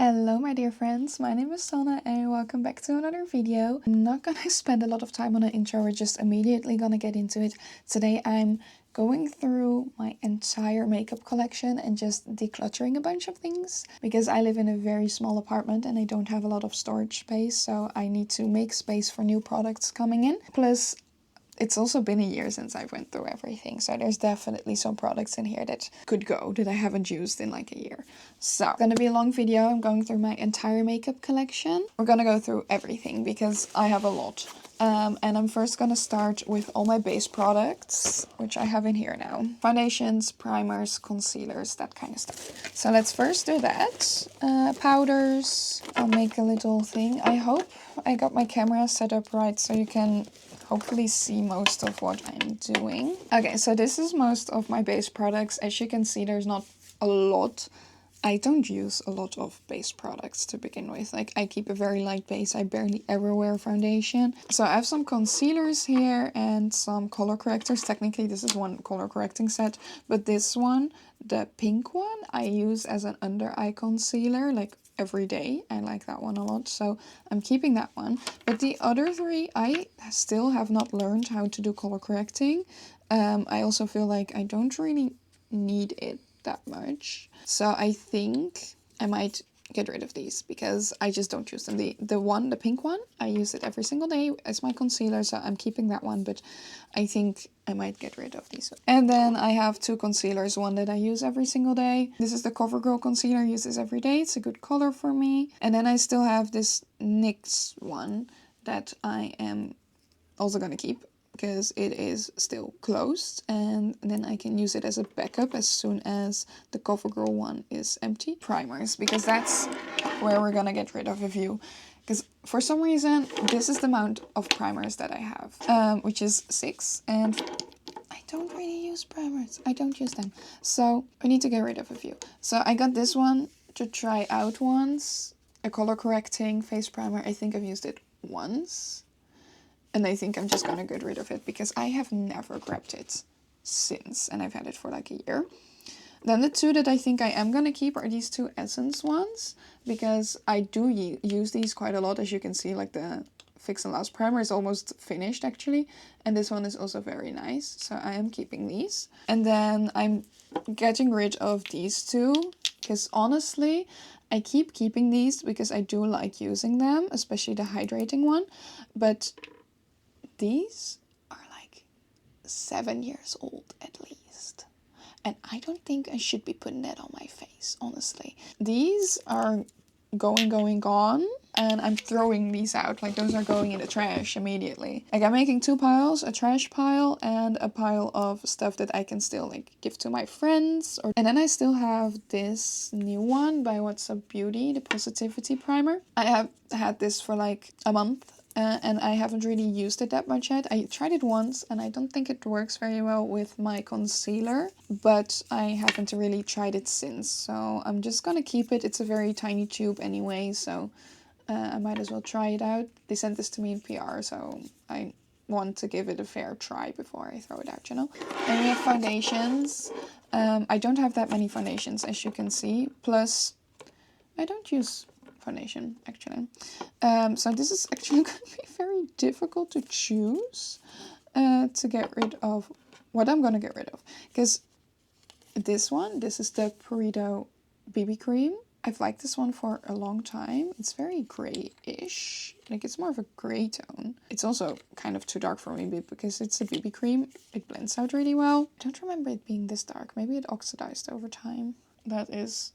Hello my dear friends, my name is Sanne and welcome back to another video. I'm not gonna spend a lot of time on an intro, we're just immediately gonna get into it. Today I'm going through my entire makeup collection and just decluttering a bunch of things because I live in a very small apartment and I don't have a lot of storage space, so I need to make space for new products coming in. Plus, it's also been a year since I went through everything, so there's definitely some products in here that could go that I haven't used in like a year. So, it's gonna be a long video. I'm going through my entire makeup collection. We're gonna go through everything because I have a lot. And I'm first gonna start with all my base products, which I have in here now. Foundations, primers, concealers, that kind of stuff. So let's first do that. Powders, I'll make a little thing. I hope I got my camera set up right so you can hopefully see most of what I'm doing. Okay, so this is most of my base products. As you can see, there's not a lot. I don't use a lot of base products to begin with. Like, I keep a very light base. I barely ever wear foundation. So I have some concealers here and some color correctors. Technically, this is one color correcting set, but this one, the pink one, I use as an under eye concealer, like every day. I like that one a lot, so I'm keeping that one. But the other three, I still have not learned how to do color correcting. I also feel like I don't really need it that much, so I think I might get rid of these because I just don't use them. The pink one, I use it every single day as my concealer, so I'm keeping that one, but I think I might get rid of these. And then I have two concealers, one that I use every single day. This is the CoverGirl concealer. I use this every day. It's a good color for me. And then I still have this NYX one that I am also gonna keep because it is still closed, and then I can use it as a backup as soon as the CoverGirl one is empty. Primers, because that's where we're gonna get rid of a few, because for some reason this is the amount of primers that I have, which is 6, and I don't really use primers. I don't use them, so we need to get rid of a few. So I got this one to try out once, a color correcting face primer. I think I've used it once. And I think I'm just gonna get rid of it because I have never grabbed it since, and I've had it for like a year. Then the two that I think I am gonna keep are these two Essence ones, because I do use these quite a lot. As you can see, like the Fix and Last primer is almost finished actually, and this one is also very nice, so I am keeping these. And then I'm getting rid of these two, because honestly, I keep keeping these because I do like using them, especially the hydrating one, but these are like 7 years old at least. And I don't think I should be putting that on my face, honestly. These are gone. And I'm throwing these out. Like, those are going in the trash immediately. Like, I'm making 2 piles, a trash pile and a pile of stuff that I can still like give to my friends. And then I still have this new one by What's Up Beauty, the Positivity Primer. I have had this for like a month. And I haven't really used it that much yet. I tried it once and I don't think it works very well with my concealer, but I haven't really tried it since. So I'm just gonna keep it. It's a very tiny tube anyway, so I might as well try it out. They sent this to me in PR, so I want to give it a fair try before I throw it out, you know? And we have foundations. I don't have that many foundations, as you can see. Plus, I don't use foundation actually, so this is actually going to be very difficult to choose to get rid of what I'm going to get rid of, because this is the Purito BB cream. I've liked this one for a long time. It's very gray-ish, like it's more of a gray tone. It's also kind of too dark for me because it's a BB cream. It blends out really well. I don't remember it being this dark. Maybe it oxidized over time. That is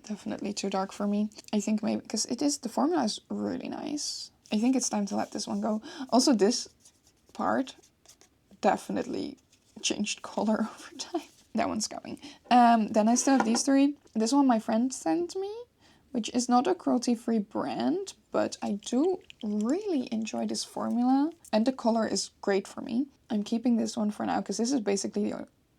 definitely too dark for me. I think maybe because the formula is really nice. I think it's time to let this one go. Also, this part definitely changed color over time. That one's going. Then I still have these 3. This one my friend sent me, which is not a cruelty-free brand, but I do really enjoy this formula, and the color is great for me. I'm keeping this one for now because this is basically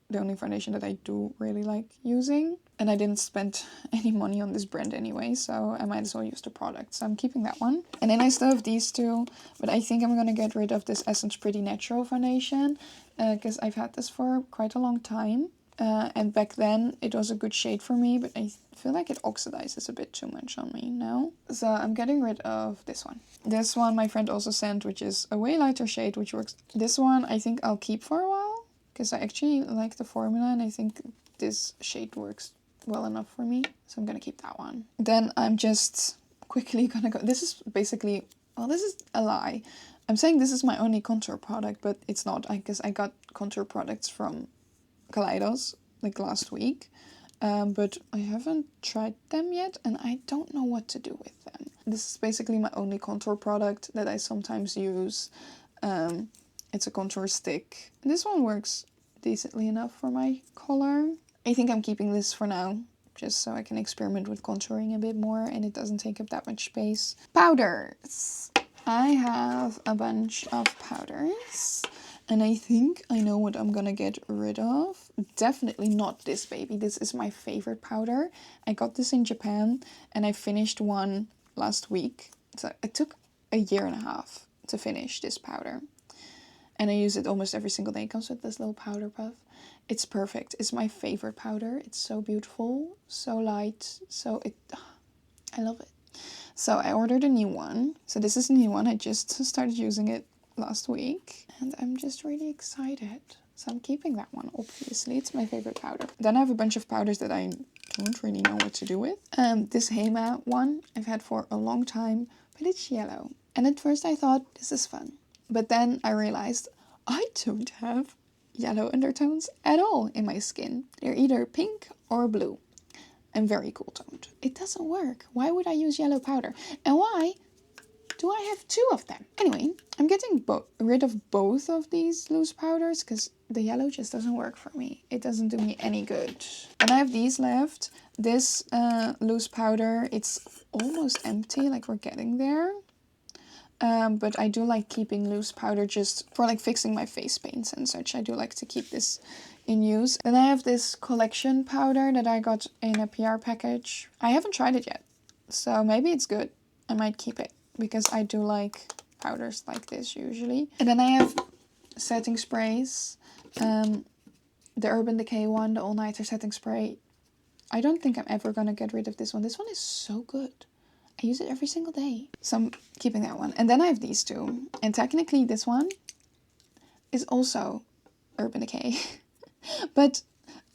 the only foundation that I do really like using. And I didn't spend any money on this brand anyway, so I might as well use the product. So I'm keeping that one. And then I still have these 2, but I think I'm going to get rid of this Essence Pretty Natural foundation because I've had this for quite a long time. And back then it was a good shade for me, but I feel like it oxidizes a bit too much on me now. So I'm getting rid of this one. This one my friend also sent, which is a way lighter shade, which works. This one I think I'll keep for a while, because I actually like the formula and I think this shade works well enough for me. So I'm gonna keep that one. Then I'm just quickly gonna go. This is basically, well, this is a lie. I'm saying this is my only contour product, but it's not, because I got contour products from Kaleidos like last week, but I haven't tried them yet and I don't know what to do with them. This is basically my only contour product that I sometimes use. It's a contour stick. This one works decently enough for my color. I think I'm keeping this for now, just so I can experiment with contouring a bit more and it doesn't take up that much space. Powders. I have a bunch of powders. And I think I know what I'm gonna get rid of. Definitely not this baby. This is my favorite powder. I got this in Japan and I finished one last week. So it took a year and a half to finish this powder. And I use it almost every single day. It comes with this little powder puff. It's perfect. It's my favorite powder. It's so beautiful, so light. I love it. So I ordered a new one. So this is a new one. I just started using it last week and I'm just really excited. So I'm keeping that one, obviously. It's my favorite powder. Then I have a bunch of powders that I don't really know what to do with. This Hema one I've had for a long time, but it's yellow. And at first I thought, this is fun. But then I realized I don't have yellow undertones at all in my skin. They're either pink or blue. And very cool toned. It doesn't work. Why would I use yellow powder? And why do I have two of them? Anyway, I'm getting rid of both of these loose powders because the yellow just doesn't work for me. It doesn't do me any good. And I have these left. This loose powder, it's almost empty, like we're getting there. But I do like keeping loose powder just for like fixing my face paints and such. I do like to keep this in use. Then I have this collection powder that I got in a PR package. I haven't tried it yet, so maybe it's good. I might keep it because I do like powders like this usually. And then I have setting sprays. The Urban Decay one, the All Nighter setting spray. I don't think I'm ever gonna get rid of this one. This one is so good. I use it every single day. So I'm keeping that one. And then I have these two. And technically this one is also Urban Decay. But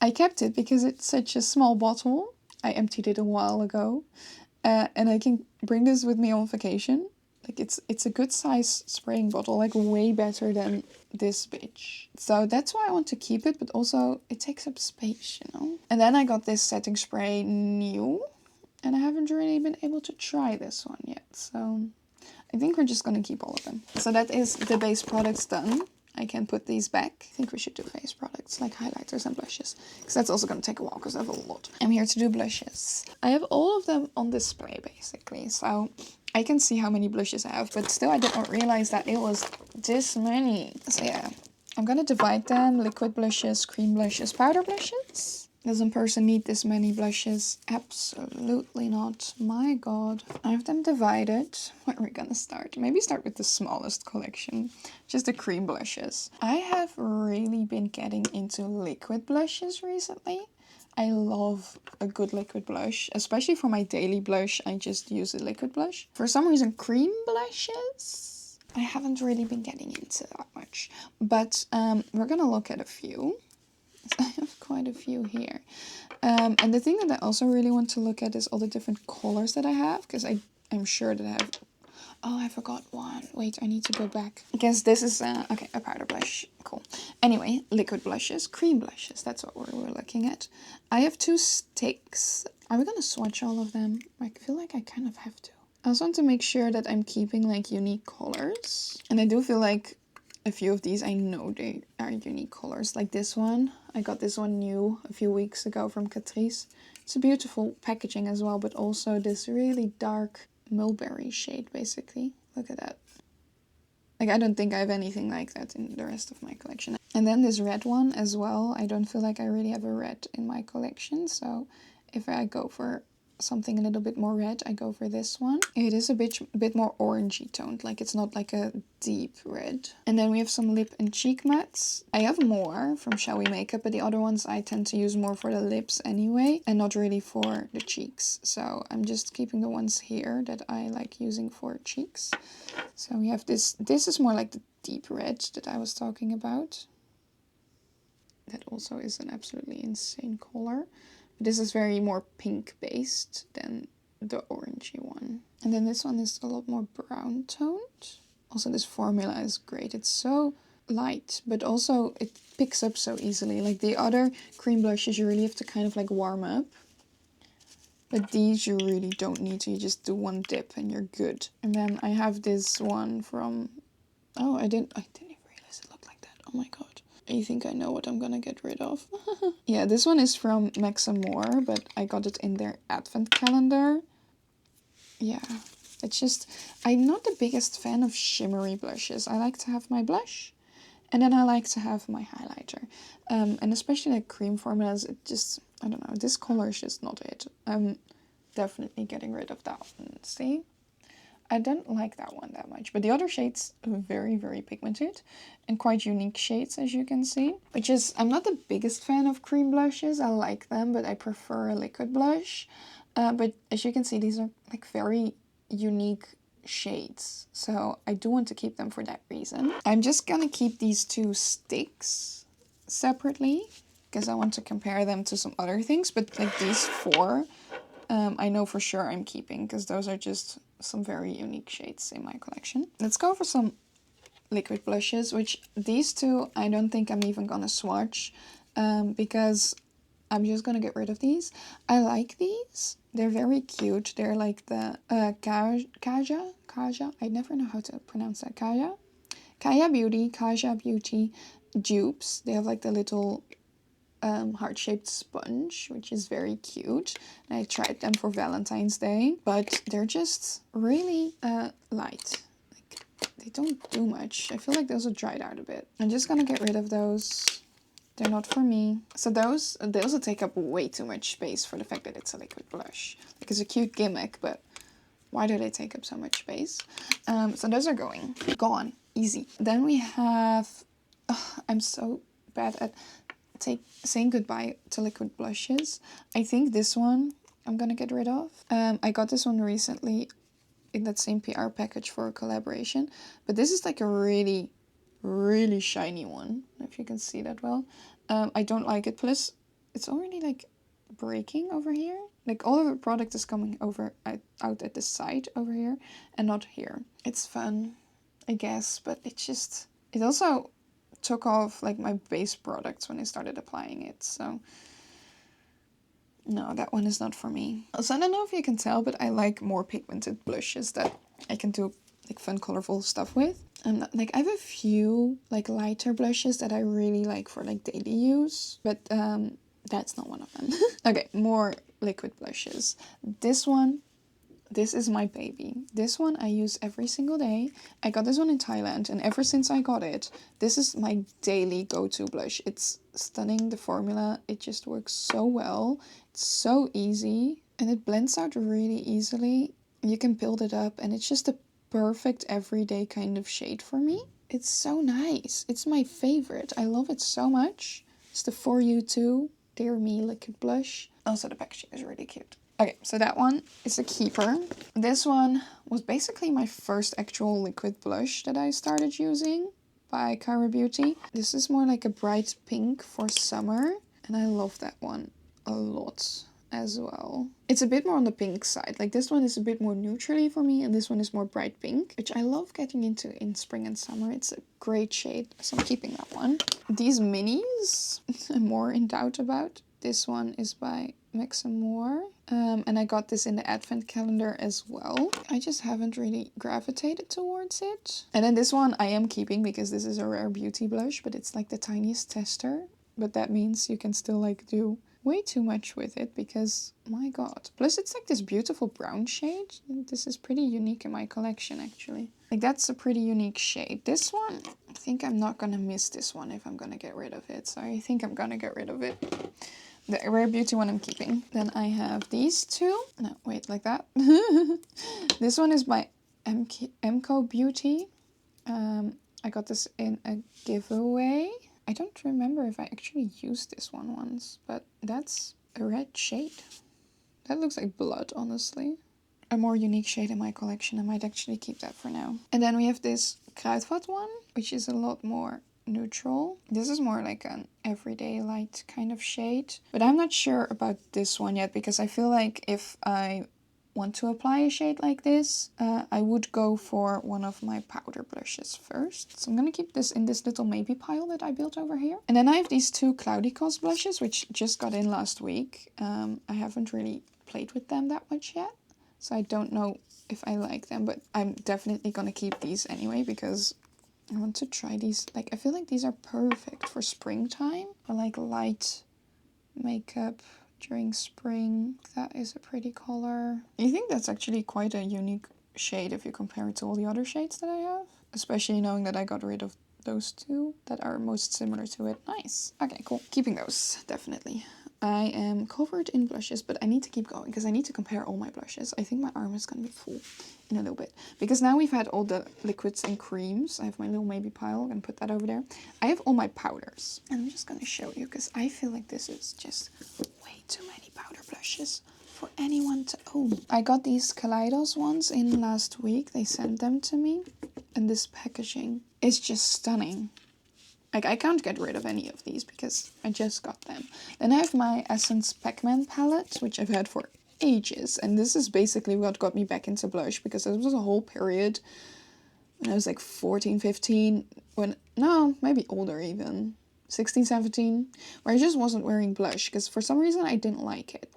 I kept it because it's such a small bottle. I emptied it a while ago. And I can bring this with me on vacation. Like it's a good size spraying bottle, like way better than this bitch. So that's why I want to keep it, but also it takes up space, you know. And then I got this setting spray new. And I haven't really been able to try this one yet. So I think we're just going to keep all of them. So that is the base products done. I can put these back. I think we should do face products like highlighters and blushes. Because that's also going to take a while because I have a lot. I'm here to do blushes. I have all of them on display basically. So I can see how many blushes I have. But still I did not realize that it was this many. So yeah, I'm going to divide them. Liquid blushes, cream blushes, powder blushes. Does a person need this many blushes? Absolutely not. My god. I have them divided. Where are we gonna start? Maybe start with the smallest collection. Just the cream blushes. I have really been getting into liquid blushes recently. I love a good liquid blush. Especially for my daily blush, I just use a liquid blush. For some reason, cream blushes, I haven't really been getting into that much. But we're gonna look at a few. I have quite a few here. And the thing that I also really want to look at is all the different colors that I have. Because I'm sure that I have... Oh, I forgot one. Wait, I need to go back. I guess this is... okay, a powder blush. Cool. Anyway, liquid blushes, cream blushes. That's what we're looking at. I have two sticks. Are we going to swatch all of them? I feel like I kind of have to. I also want to make sure that I'm keeping like unique colors. And I do feel like a few of these, I know they are unique colors. Like this one. I got this one new a few weeks ago from Catrice. It's a beautiful packaging as well, but also this really dark mulberry shade, basically. Look at that. Like, I don't think I have anything like that in the rest of my collection. And then this red one as well. I don't feel like I really have a red in my collection. So if I go for something a little bit more red, I go for this one. It is a bit more orangey toned, like it's not like a deep red. And then we have some lip and cheek mattes. I have more from Shall We Makeup, but the other ones I tend to use more for the lips anyway, and not really for the cheeks. So I'm just keeping the ones here that I like using for cheeks. So we have this. This is more like the deep red that I was talking about. That also is an absolutely insane color. This is very more pink based than the orangey one. And then this one is a lot more brown toned. Also this formula is great. It's so light, but also it picks up so easily. Like the other cream blushes, you really have to kind of like warm up. But these you really don't need to. You just do one dip and you're good. And then I have this one from... Oh, I didn't even realize it looked like that. Oh my god. I think I know what I'm gonna get rid of. Yeah, this one is from Max & More, but I got it in their advent calendar. Yeah, it's just... I'm not the biggest fan of shimmery blushes. I like to have my blush, and then I like to have my highlighter. And especially like cream formulas, it just... I don't know, this color is just not it. I'm definitely getting rid of that one. See? I don't like that one that much, but the other shades are very, very pigmented and quite unique shades, as you can see. Which is, I'm not the biggest fan of cream blushes. I like them, but I prefer a liquid blush. But as you can see, these are like very unique shades, so I do want to keep them for that reason. I'm just gonna keep these two sticks separately because I want to compare them to some other things, but like these four, I know for sure I'm keeping because those are just some very unique shades in my collection. Let's go for some liquid blushes, which these two I don't think I'm even gonna swatch because I'm just gonna get rid of these. I like these. They're very cute. They're like the Kaja. I never know how to pronounce that. Kaja Beauty dupes. They have like the little heart-shaped sponge, which is very cute. And I tried them for Valentine's Day, but they're just really light. Like, they don't do much. I feel like those are dried out a bit. I'm just gonna get rid of those. They're not for me. So those, they also take up way too much space for the fact that it's a liquid blush. Like, it's a cute gimmick, but why do they take up so much space? So those are gone, easy. Then we have, I'm so bad at saying goodbye to liquid blushes. I think this one I'm gonna get rid of. I got this one recently in that same PR package for a collaboration, but this is like a really shiny one. I don't know if you can see that well. I don't like it. Plus, it's already like breaking over here. Like all of the product is coming over out at the side over here and not here. It's fun, I guess, but it also took off like my base products when I started applying it. So no, that one is not for me. Also, I don't know if you can tell, but I like more pigmented blushes that I can do like fun, colorful stuff with. Like I have a few like lighter blushes that I really like for like daily use, but that's not one of them. Okay, more liquid blushes. This is my baby. This one I use every single day. I got this one in Thailand, and ever since I got it, this is my daily go-to blush. It's stunning, the formula. It just works so well. It's so easy, and it blends out really easily. You can build it up, and it's just a perfect everyday kind of shade for me. It's so nice. It's my favorite. I love it so much. It's the For You Too Dear Me liquid blush. Also, the packaging is really cute. Okay, so that one is a keeper. This one was basically my first actual liquid blush that I started using by Cara Beauty. This is more like a bright pink for summer, and I love that one a lot as well. It's a bit more on the pink side. Like this one is a bit more neutrally for me, and this one is more bright pink, which I love getting into in spring and summer. It's a great shade, so I'm keeping that one. These minis, I'm more in doubt about. This one is by Max & More. And I got this in the advent calendar as well. I just haven't really gravitated towards it. And then this one I am keeping because this is a Rare Beauty blush, but it's like the tiniest tester. But that means you can still like do way too much with it because, my god. Plus it's like this beautiful brown shade. This is pretty unique in my collection actually. Like that's a pretty unique shade. This one, I think I'm not gonna miss this one if I'm gonna get rid of it. So I think I'm gonna get rid of it. The Rare Beauty one I'm keeping. Then I have these two. No, wait, like that. This one is by MCO Beauty. I got this in a giveaway. I don't remember if I actually used this one once, but that's a red shade. That looks like blood, honestly. A more unique shade in my collection. I might actually keep that for now. And then we have this Kruidvat one, which is a lot more neutral. This is more like an everyday light kind of shade. But I'm not sure about this one yet, because I feel like if I want to apply a shade like this, I would go for one of my powder blushes first. So I'm gonna keep this in this little maybe pile that I built over here. And then I have these two Cloudy Cos blushes, which just got in last week. I haven't really played with them that much yet, so I don't know if I like them, but I'm definitely gonna keep these anyway, because I want to try these. Like, I feel like these are perfect for springtime, or like light makeup during spring. That is a pretty color. I think that's actually quite a unique shade if you compare it to all the other shades that I have, especially knowing that I got rid of those two that are most similar to it. Nice. Okay, cool. Keeping those, definitely. I am covered in blushes, but I need to keep going because I need to compare all my blushes. I think my arm is going to be full in a little bit, because now we've had all the liquids and creams. I have my little maybe pile. I'm going to put that over there. I have all my powders, and I'm just going to show you because I feel like this is just way too many powder blushes for anyone to own. I got these Kaleidos ones in last week. They sent them to me, and this packaging is just stunning. Like, I can't get rid of any of these because I just got them. Then I have my Essence Pac-Man palette, which I've had for ages. And this is basically what got me back into blush, because there was a whole period when I was like 14, 15, no, maybe older even, 16, 17, where I just wasn't wearing blush because for some reason I didn't like it.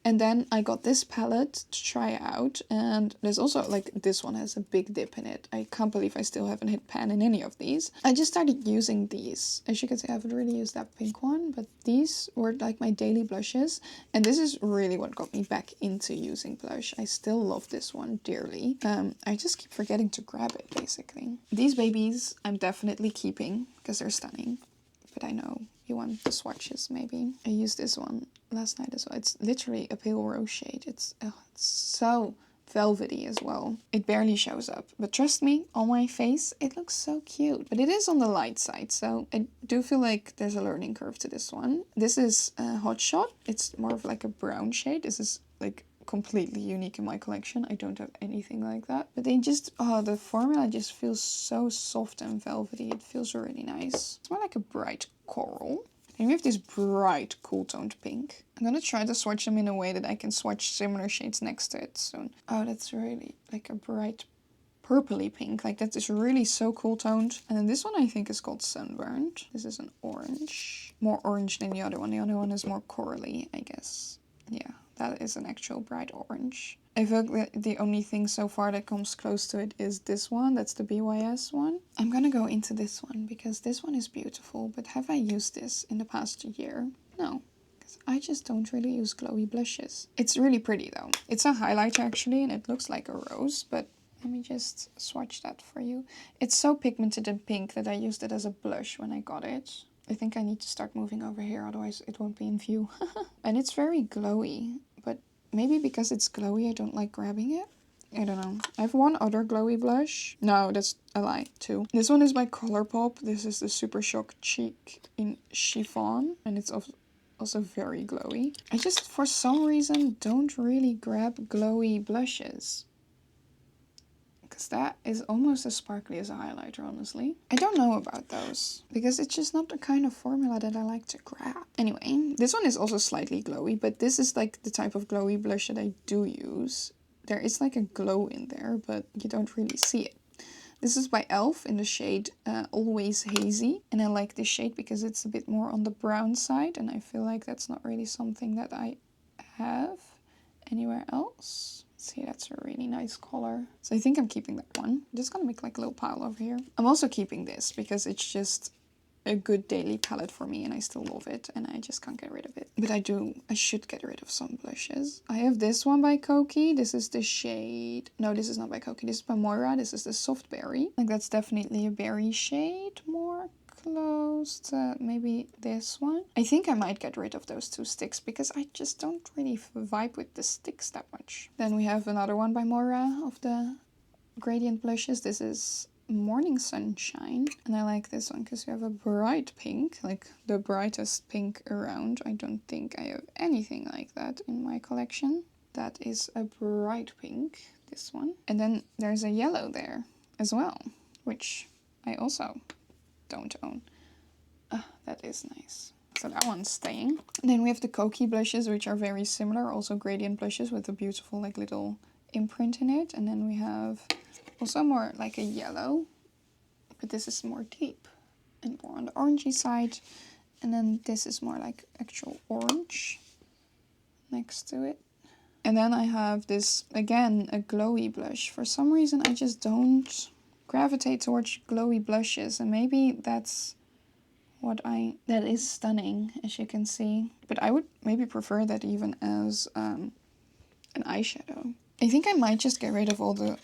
And then I got this palette to try out, and there's also, like, this one has a big dip in it. I can't believe I still haven't hit pan in any of these. I just started using these. As you can see, I haven't really used that pink one, but these were like my daily blushes. And this is really what got me back into using blush. I still love this one dearly. I just keep forgetting to grab it, basically. These babies I'm definitely keeping because they're stunning. But I know you want the swatches, maybe. I used this one last night as well. It's literally a pale rose shade. It's so velvety as well. It barely shows up. But trust me, on my face, it looks so cute. But it is on the light side, so I do feel like there's a learning curve to this one. This is Hot Shot. It's more of like a brown shade. This is like completely unique in my collection. I don't have anything like that. But they just, the formula just feels so soft and velvety. It feels really nice. It's more like a bright coral. And we have this bright, cool toned pink. I'm gonna try to swatch them in a way that I can swatch similar shades next to it soon. Oh, that's really like a bright purpley pink. Like, that is really so cool toned. And then this one I think is called Sunburned. This is an orange. More orange than the other one. The other one is more corally, I guess. Yeah, that is an actual bright orange. I feel like the only thing so far that comes close to it is this one. That's the BYS one. I'm gonna go into this one because this one is beautiful. But have I used this in the past year? No, because I just don't really use glowy blushes. It's really pretty though. It's a highlighter actually, and it looks like a rose, but let me just swatch that for you. It's so pigmented and pink that I used it as a blush when I got it. I think I need to start moving over here, otherwise it won't be in view. And it's very glowy, but maybe because it's glowy I don't like grabbing it. I don't know. I have one other glowy blush. No, that's a lie too. This one is by Colourpop. This is the Super Shock Cheek in Chiffon, and it's also very glowy. I just, for some reason, don't really grab glowy blushes, because that is almost as sparkly as a highlighter, honestly. I don't know about those, because it's just not the kind of formula that I like to grab. Anyway, this one is also slightly glowy, but this is like the type of glowy blush that I do use. There is like a glow in there, but you don't really see it. This is by e.l.f. in the shade Always Hazy. And I like this shade because it's a bit more on the brown side, and I feel like that's not really something that I have anywhere else. See, that's a really nice color. So I think I'm keeping that one. I'm just gonna make like a little pile over here. I'm also keeping this because it's just a good daily palette for me and I still love it and I just can't get rid of it. But I should get rid of some blushes. I have this one by Koki. This is the shade, no, this is not by Koki. This is by Moira. This is the Soft Berry. Like, that's definitely a berry shade more close to maybe this one. I think I might get rid of those 2 sticks because I just don't really vibe with the sticks that much. Then we have another one by Moira of the gradient blushes. This is Morning Sunshine, and I like this one because you have a bright pink, like the brightest pink around. I don't think I have anything like that in my collection. That is a bright pink, this one. And then there's a yellow there as well, which I also don't own. That is nice. So that one's staying. And then we have the Koki blushes, which are very similar, also gradient blushes with a beautiful like little imprint in it. And then we have also more like a yellow, but this is more deep and more on the orangey side. And then this is more like actual orange next to it. And then I have this, again, a glowy blush. For some reason, I just don't gravitate towards glowy blushes. And maybe that's that is stunning, as you can see. But I would maybe prefer that even as an eyeshadow. I think I might just get rid of all the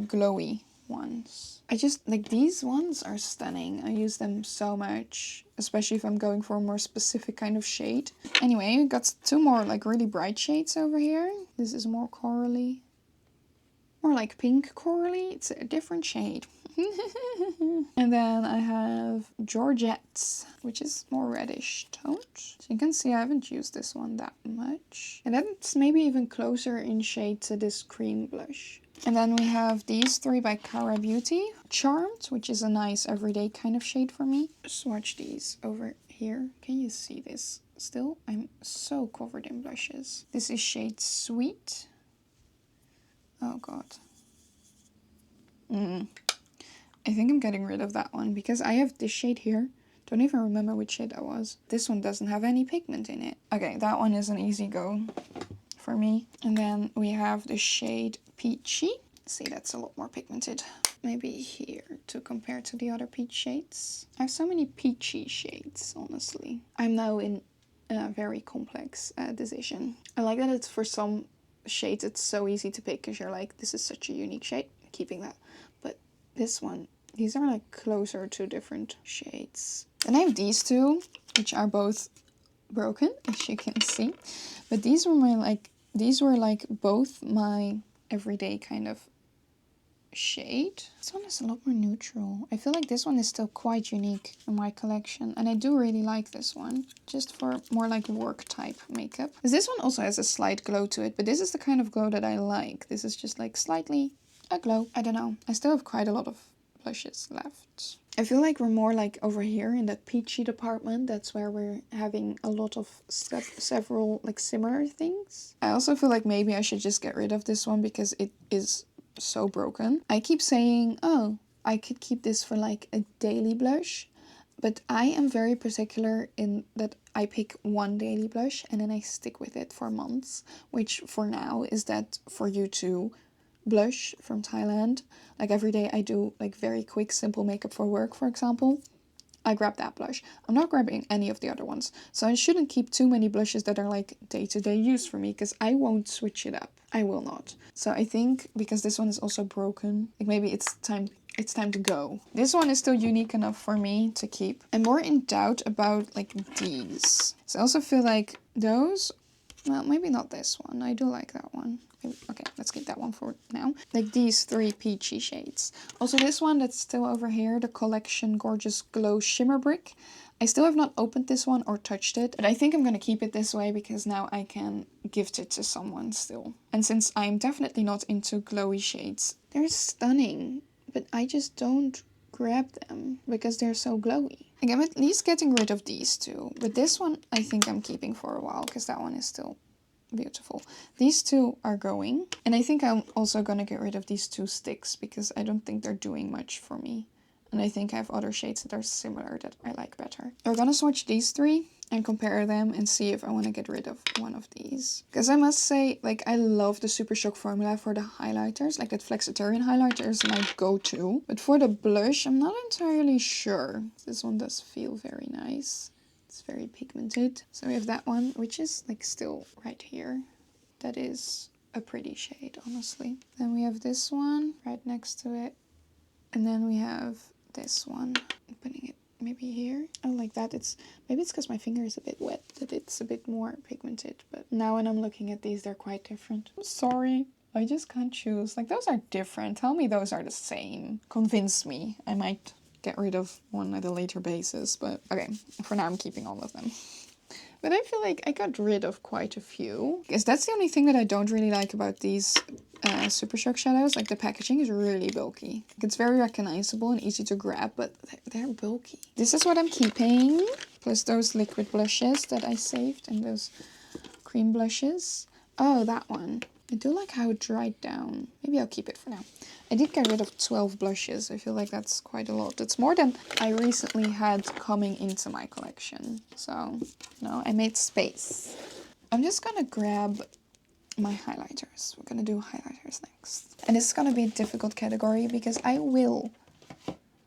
glowy ones. I just, like, these ones are stunning. I use them so much, especially if I'm going for a more specific kind of shade. Anyway, we got 2 more like really bright shades over here. This is more corally. More like pink corally. It's a different shade. And then I have Georgette, which is more reddish toned. So you can see I haven't used this one that much. And that's maybe even closer in shade to this cream blush. And then we have these 3 by Cara Beauty. Charmed, which is a nice everyday kind of shade for me. Swatch these over here. Can you see this still? I'm so covered in blushes. This is shade Sweet. Oh god. I think I'm getting rid of that one because I have this shade here. Don't even remember which shade that was. This one doesn't have any pigment in it. Okay, that one is an easy go for me. And then we have the shade Peachy. See, that's a lot more pigmented. Maybe here to compare to the other peach shades. I have so many peachy shades, honestly. I'm now in a very complex decision. I like that it's for some shades it's so easy to pick because you're like, this is such a unique shade. Keeping that. But this one, these are like closer to different shades. Then I have these 2, which are both broken, as you can see. But these were like both my everyday kind of shade. This one is a lot more neutral. I feel like this one is still quite unique in my collection, and I do really like this one just for more like work type makeup. Because this one also has a slight glow to it, but this is the kind of glow that I like. This is just like slightly a glow. I don't know. I still have quite a lot of blushes left. I feel like we're more like over here in that peachy department. That's where we're having a lot of several like similar things. I also feel like maybe I should just get rid of this one because it is so broken. I keep saying, oh, I could keep this for like a daily blush, but I am very particular in that I pick one daily blush and then I stick with it for months, which for now is that for you to blush from Thailand. Like every day I do like very quick simple makeup for work, for example. I grab that blush. I'm not grabbing any of the other ones. So I shouldn't keep too many blushes that are like day-to-day use for me because I won't switch it up. I will not. So I think because this one is also broken, like maybe it's time to go. This one is still unique enough for me to keep. I'm more in doubt about like these. So I also feel like those, well, maybe not this one. I do like that one. Okay, let's keep that one for now. Like these 3 peachy shades. Also this one that's still over here, the Collection Gorgeous Glow Shimmer Brick. I still have not opened this one or touched it, but I think I'm going to keep it this way because now I can gift it to someone still. And since I'm definitely not into glowy shades, they're stunning, but I just don't grab them because they're so glowy. Like, I'm at least getting rid of these 2, but this one I think I'm keeping for a while because that one is still beautiful. These 2 are going, and I think I'm also gonna get rid of these 2 sticks because I don't think they're doing much for me, and I think I have other shades that are similar that I like better. We're gonna swatch these 3 and compare them and see if I want to get rid of one of these, because I must say, like, I love the Super Shock formula for the highlighters. Like, that Flexitarian highlighter is my go-to, but for the blush I'm not entirely sure. This one does feel very nice. It's very pigmented. So we have that one, which is like still right here. That is a pretty shade, honestly. Then we have this one right next to it. And then we have this one. I'm putting it maybe here. Oh, like that. Maybe it's because my finger is a bit wet that it's a bit more pigmented. But now when I'm looking at these, they're quite different. I'm sorry. I just can't choose. Like, those are different. Tell me those are the same. Convince me. I might get rid of one at a later basis. But okay, for now I'm keeping all of them. But I feel like I got rid of quite a few. Because that's the only thing that I don't really like about these Super Shock shadows. Like, the packaging is really bulky. Like, it's very recognizable and easy to grab, but they're bulky. This is what I'm keeping. Plus those liquid blushes that I saved and those cream blushes. Oh, that one. I do like how it dried down. Maybe I'll keep it for now. I did get rid of 12 blushes. I feel like that's quite a lot. That's more than I recently had coming into my collection. So, no, I made space. I'm just gonna grab my highlighters. We're gonna do highlighters next. And this is gonna be a difficult category because I will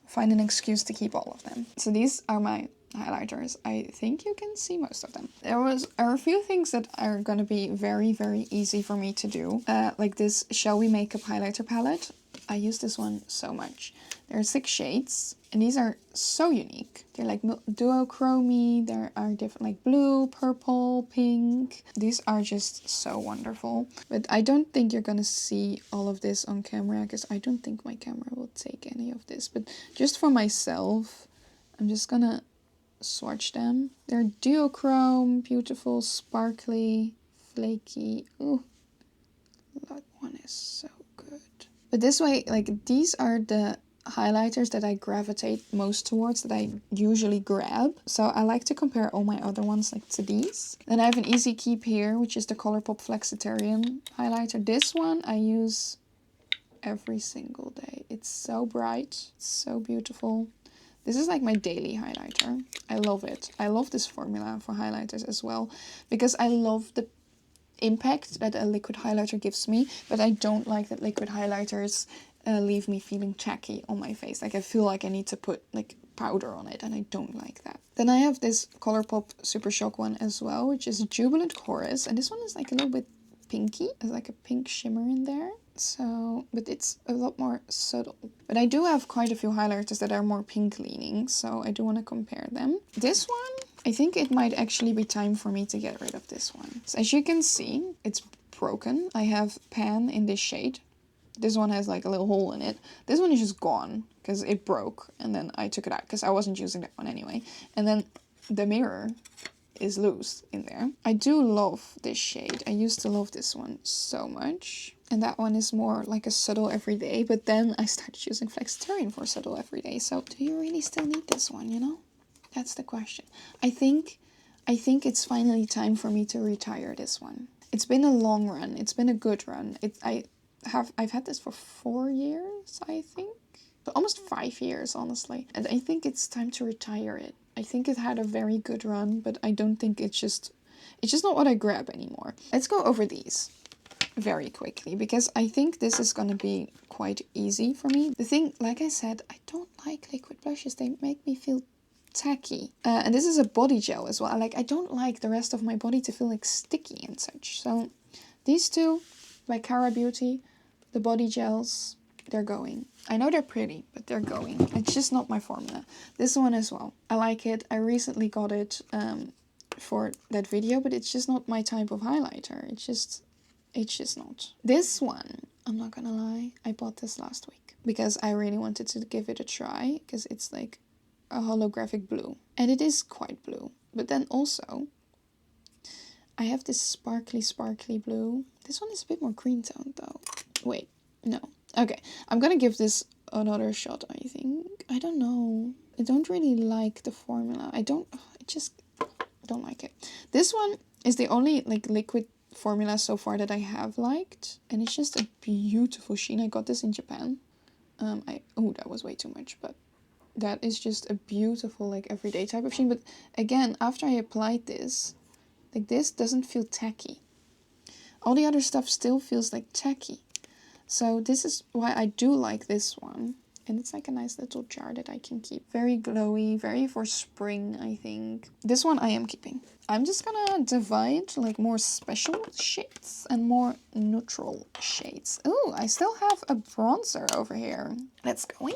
find an excuse to keep all of them. So these are my highlighters. I think you can see most of them. There are a few things that are going to be very, very easy for me to do. Like this Shall We Makeup highlighter palette. I use this one so much. There are 6 shades and these are so unique. They're like duochrome. There are different like blue, purple, pink. These are just so wonderful. But I don't think you're going to see all of this on camera because I don't think my camera will take any of this. But just for myself, I'm just gonna swatch them. They're duochrome, beautiful, sparkly, flaky. Ooh, that one is so good. But this way, like, these are the highlighters that I gravitate most towards, that I usually grab. So I like to compare all my other ones like to these. Then I have an easy keep here, which is the Colourpop Flexitarian highlighter. This one I use every single day. It's so bright, it's so beautiful. This is like my daily highlighter. I love it. I love this formula for highlighters as well because I love the impact that a liquid highlighter gives me, but I don't like that liquid highlighters leave me feeling tacky on my face. Like, I feel like I need to put like powder on it and I don't like that. Then I have this Colourpop Super Shock one as well, which is Jubilant Chorus, and this one is like a little bit pinky. There's like a pink shimmer in there. So, but it's a lot more subtle. But I do have quite a few highlighters that are more pink leaning, so I do want to compare them. This one, I think it might actually be time for me to get rid of this one. So as you can see, it's broken. I have Pan in this shade. This one has like a little hole in it. This one is just gone because it broke and then I took it out because I wasn't using that one anyway. And then the mirror is loose in there. I do love this shade. I used to love this one so much. And that one is more like a subtle everyday, but then I started using Flexitarian for subtle everyday. So do you really still need this one, you know? That's the question. I think it's finally time for me to retire this one. It's been a long run. It's been a good run. I've had this for 4 years, I think. Almost 5 years, honestly. And I think it's time to retire it. I think it had a very good run, but I don't think it's just not what I grab anymore. Let's go over these very quickly because I think this is going to be quite easy for me. The thing, like I said, I don't like liquid blushes. They make me feel tacky. And this is a body gel as well. I don't like the rest of my body to feel like sticky and such. So these two by Cara Beauty, the body gels, they're going. I know they're pretty, but they're going. It's just not my formula. This one as well. I like it. I recently got it for that video, but it's just not my type of highlighter. It's just not. This one, I'm not gonna lie, I bought this last week because I really wanted to give it a try because it's like a holographic blue. And it is quite blue. But then also, I have this sparkly blue. This one is a bit more green toned though. Wait, no. Okay, I'm gonna give this another shot, I think. I don't know. I don't really like the formula. I just don't like it. This one is the only like liquid formula so far that I have liked. And it's just a beautiful sheen. I got this in Japan. Oh, that was way too much, but that is just a beautiful like everyday type of sheen. But again, after I applied this, like this doesn't feel tacky. All the other stuff still feels like tacky. So this is why I do like this one. And it's like a nice little jar that I can keep. Very glowy, very for spring, I think. This one I am keeping. I'm just gonna divide like more special shades and more neutral shades. Ooh, I still have a bronzer over here. Let's go in.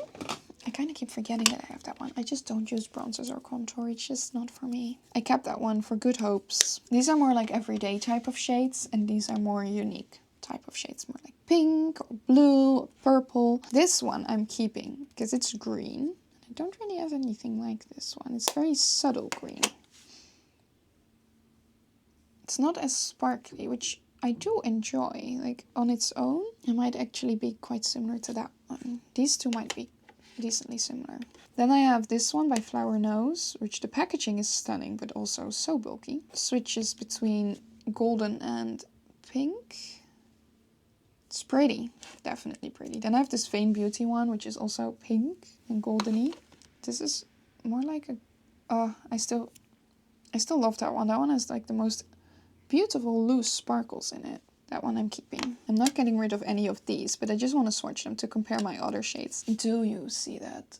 I kind of keep forgetting that I have that one. I just don't use bronzers or contour. It's just not for me. I kept that one for Good Hopes. These are more like everyday type of shades, and these are more unique type of shades, more like pink or blue or purple. This one I'm keeping because it's green. I don't really have anything like this one. It's very subtle green. It's not as sparkly, which I do enjoy. Like on its own, it might actually be quite similar to that one. These two might be decently similar. Then I have this one by Flower Nose, which the packaging is stunning, but also so bulky. Switches between golden and pink. It's pretty, definitely pretty. Then I have this Vain Beauty one, which is also pink and goldeny. This is more like a, I still love that one. That one has like the most beautiful loose sparkles in it. That one I'm keeping. I'm not getting rid of any of these, but I just want to swatch them to compare my other shades. Do you see that?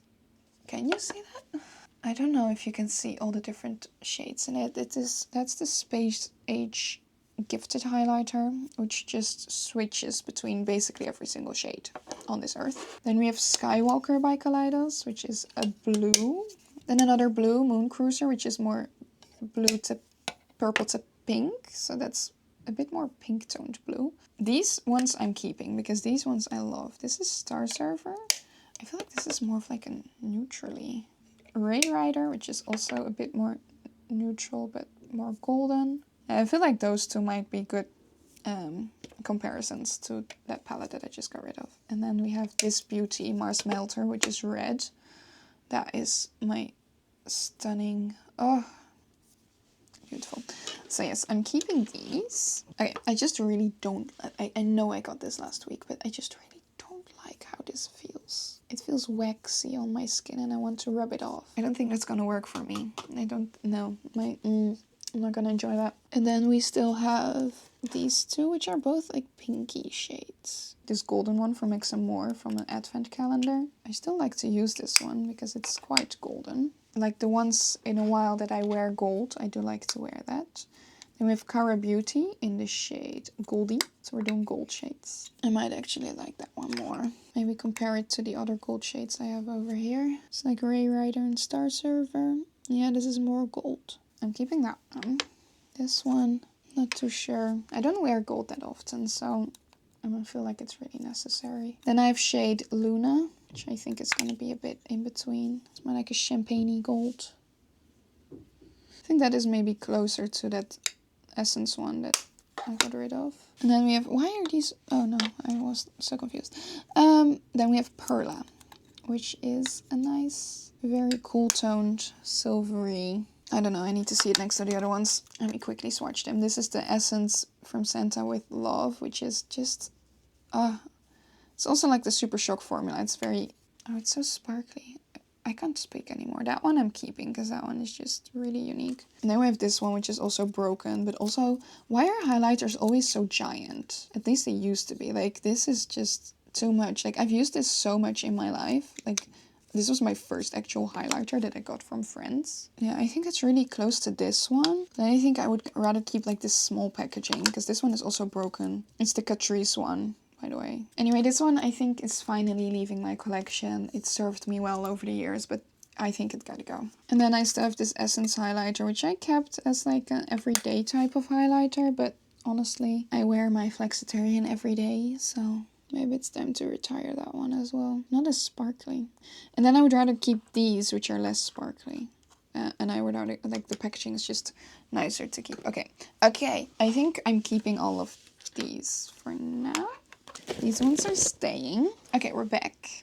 Can you see that? I don't know if you can see all the different shades in it. That's the Space Age Gifted highlighter, which just switches between basically every single shade on this earth. Then we have Skywalker by Kaleidos, which is a blue. Then another blue, Moon Cruiser, which is more blue to purple to pink. So that's a bit more pink toned blue. These ones I'm keeping because these ones I love. This is Star Surfer. I feel like this is more of like a neutrally. Ray Rider, which is also a bit more neutral but more golden. I feel like those two might be good comparisons to that palette that I just got rid of. And then we have this Beauty Mars Melter, which is red. That is my stunning, oh, beautiful. So yes, I'm keeping these. Okay, I just really don't, I know I got this last week, but I just really don't like how this feels. It feels waxy on my skin and I want to rub it off. I don't think that's gonna work for me. I don't know. I'm not gonna enjoy that. And then we still have these two, which are both like pinky shades. This golden one from X and More from an advent calendar. I still like to use this one because it's quite golden. Like the once in a while that I wear gold, I do like to wear that. Then we have Cara Beauty in the shade Goldie. So we're doing gold shades. I might actually like that one more. Maybe compare it to the other gold shades I have over here. It's like Ray Rider and Star Surfer. Yeah, this is more gold. I'm keeping that one. This one, not too sure. I don't wear gold that often, so I don't feel like it's really necessary. Then I have shade Luna, which I think is going to be a bit in between. It's more like a champagne-y gold. I think that is maybe closer to that Essence one that I got rid of. And then we have, why are these, oh no, I was so confused. Then we have Perla, which is a nice, very cool toned, silvery, I don't know, I need to see it next to the other ones. Let me quickly swatch them. This is the Essence from Santa with Love, which is just, it's also like the Super Shock formula. It's very, oh, it's so sparkly. I can't speak anymore. That one I'm keeping because that one is just really unique. And then we have this one, which is also broken, but also, why are highlighters always so giant? At least they used to be. Like, this is just too much. Like, I've used this so much in my life. Like, this was my first actual highlighter that I got from friends. Yeah, I think it's really close to this one. Then I think I would rather keep like this small packaging because this one is also broken. It's the Catrice one, by the way. Anyway, this one I think is finally leaving my collection. It served me well over the years, but I think it gotta go. And then I still have this Essence highlighter, which I kept as like an everyday type of highlighter, but honestly, I wear my Flexitarian every day, so maybe it's time to retire that one as well. Not as sparkly. And then I would rather keep these, which are less sparkly. And I would rather, like, the packaging is just nicer to keep. Okay, I think I'm keeping all of these for now. These ones are staying. Okay, we're back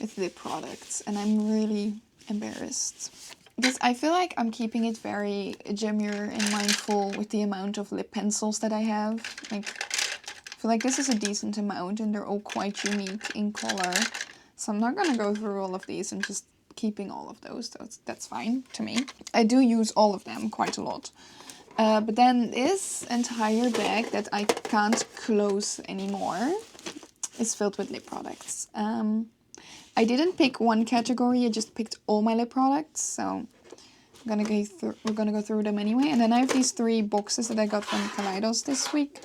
with lip products. And I'm really embarrassed. Because I feel like I'm keeping it very demure and mindful with the amount of lip pencils that I have. Like, I feel like this is a decent amount and they're all quite unique in color. So I'm not going to go through all of these and just keeping all of those. That's fine to me. I do use all of them quite a lot. But then this entire bag that I can't close anymore is filled with lip products. I didn't pick one category, I just picked all my lip products. So we're gonna go through them anyway. And then I have these 3 boxes that I got from Kaleidos this week,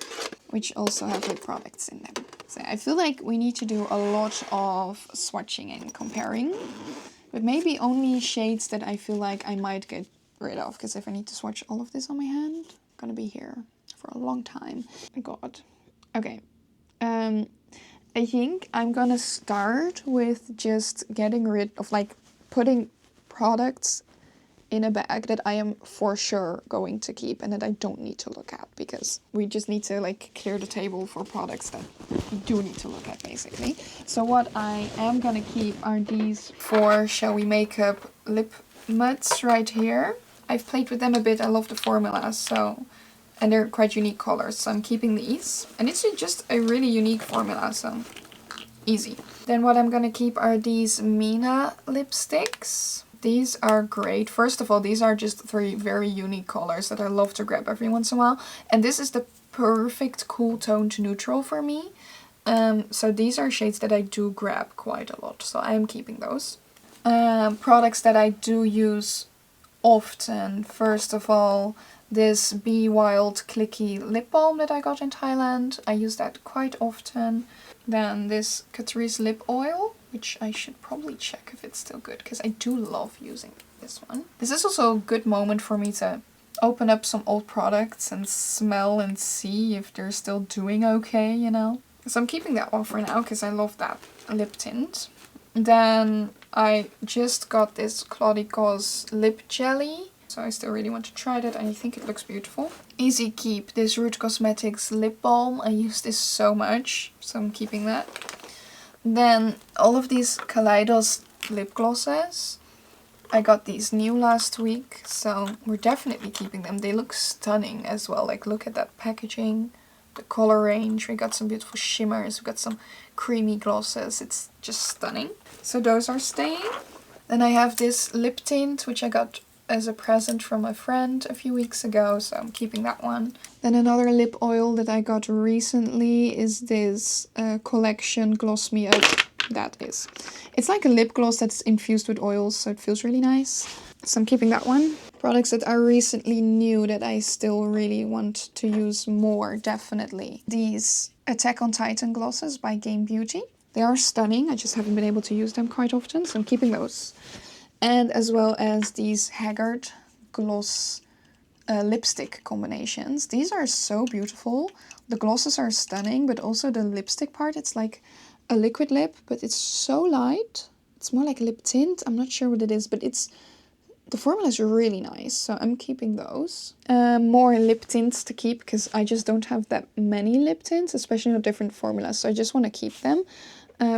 which also have lip products in them. So I feel like we need to do a lot of swatching and comparing. But maybe only shades that I feel like I might get rid of. Because if I need to swatch all of this on my hand, I'm gonna be here for a long time. God. Okay. I think I'm gonna start with just getting rid of, like, putting products in a bag that I am for sure going to keep and that I don't need to look at, because we just need to, like, clear the table for products that we do need to look at, basically. So what I am gonna keep are these 4 Showy Makeup lip mats right here. I've played with them a bit. I love the formula, so, and they're quite unique colors, so I'm keeping these. And it's just a really unique formula, so easy. Then what I'm gonna keep are these Mina lipsticks. These are great. First of all, these are just 3 very unique colors that I love to grab every once in a while. And this is the perfect cool toned neutral for me. So these are shades that I do grab quite a lot, so I'm keeping those. Products that I do use often. First of all, this Be Wild Clicky lip balm that I got in Thailand. I use that quite often. Then this Catrice lip oil, which I should probably check if it's still good, because I do love using this one. This is also a good moment for me to open up some old products and smell and see if they're still doing okay, you know. So I'm keeping that one for now because I love that lip tint. Then I just got this Claudicos lip jelly. So I still really want to try that, and I think it looks beautiful. Easy keep, this Root Cosmetics lip balm. I use this so much, so I'm keeping that. Then all of these Kaleidos lip glosses. I got these new last week, so we're definitely keeping them. They look stunning as well. Like, look at that packaging, the color range. We got some beautiful shimmers, we got some creamy glosses. It's just stunning. So those are staying. Then I have this lip tint, which I got as a present from a friend a few weeks ago, so I'm keeping that one. Then another lip oil that I got recently is this Collection Gloss Me Up. That is. It's like a lip gloss that's infused with oils, so it feels really nice. So I'm keeping that one. Products that are recently new that I still really want to use more, definitely. These Attack on Titan glosses by Game Beauty. They are stunning, I just haven't been able to use them quite often, so I'm keeping those. And as well as these Haggard gloss lipstick combinations. These are so beautiful. The glosses are stunning, but also the lipstick part, it's like a liquid lip, but it's so light. It's more like a lip tint. I'm not sure what it is, but the formula is really nice, so I'm keeping those. More lip tints to keep, because I just don't have that many lip tints, especially on different formulas, so I just want to keep them.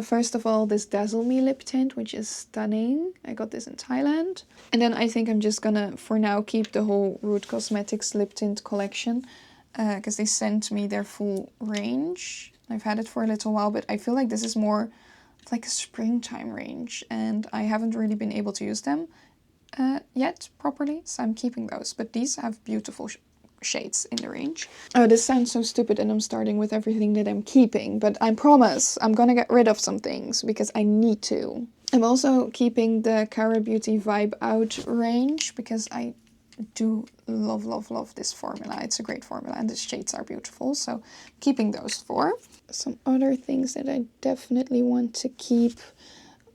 First of all, this Dazzle Me lip tint, which is stunning. I got this in Thailand. And then I think I'm just gonna, for now, keep the whole Root Cosmetics lip tint collection, because they sent me their full range. I've had it for a little while, but I feel like this is more like a springtime range, and I haven't really been able to use them yet properly, so I'm keeping those. But these have beautiful shades in the range. Oh, this sounds so stupid, and I'm starting with everything that I'm keeping, but I promise I'm gonna get rid of some things because I need to. I'm also keeping the Cara Beauty Vibe Out range because I do love this formula. It's a great formula and the shades are beautiful, so keeping those 4. Some other things that I definitely want to keep.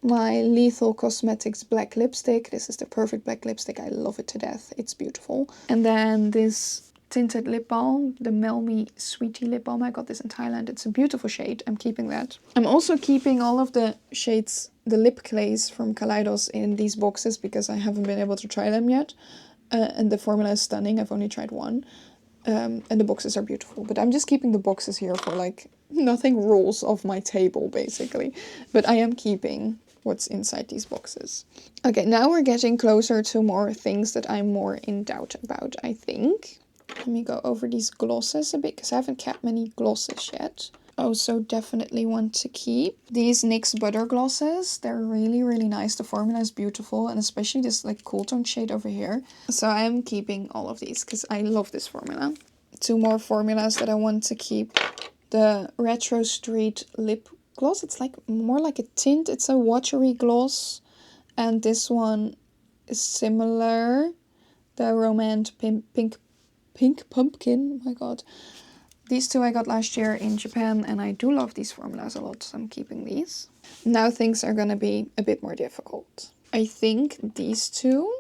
My Lethal Cosmetics black lipstick. This is the perfect black lipstick. I love it to death. It's beautiful. And then this tinted lip balm, the Mel Me Sweetie lip balm. I got this in Thailand. It's a beautiful shade. I'm keeping that. I'm also keeping all of the shades, the lip clays from Kaleidos in these boxes because I haven't been able to try them yet. And the formula is stunning. I've only tried one. And the boxes are beautiful. But I'm just keeping the boxes here for like nothing rolls off my table basically. But I am keeping what's inside these boxes. Okay, now we're getting closer to more things that I'm more in doubt about, I think. Let me go over these glosses a bit because I haven't kept many glosses yet. Also definitely want to keep these NYX Butter glosses. They're really nice. The formula is beautiful, and especially this like cool tone shade over here. So I am keeping all of these because I love this formula. 2 more formulas that I want to keep. The Retro Street lip gloss. It's like more like a tint. It's a watery gloss, and this one is similar. The Romance Pink Pumpkin. Oh my god. These two I got last year in Japan, and I do love these formulas a lot, so I'm keeping these. Now things are gonna be a bit more difficult. I think these two,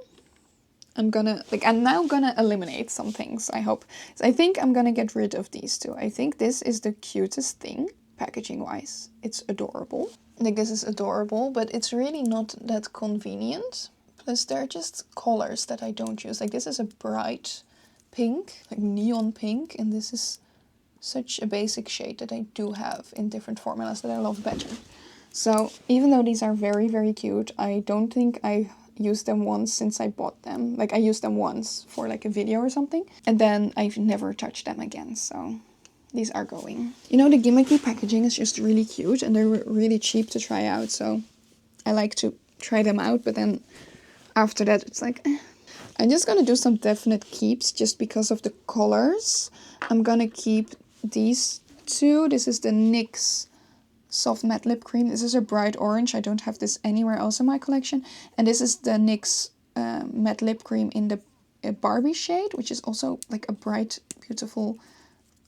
I'm now gonna eliminate some things, I hope. So I think I'm gonna get rid of these two. I think this is the cutest thing, packaging-wise. It's adorable. Like, this is adorable, but it's really not that convenient. Plus, they're just colors that I don't use. Like, this is a bright pink, like neon pink, and this is such a basic shade that I do have in different formulas that I love better. So, even though these are very, very cute, I don't think I used them once since I bought them. Like, I used them once for like a video or something, and then I've never touched them again, so these are going. You know, the gimmicky packaging is just really cute, and they're really cheap to try out, so I like to try them out, but then after that it's like, eh. I'm just gonna do some definite keeps just because of the colors. I'm gonna keep these two. This is the NYX Soft Matte Lip Cream. This is a bright orange. I don't have this anywhere else in my collection. And this is the NYX Matte Lip Cream in the Barbie shade, which is also like a bright, beautiful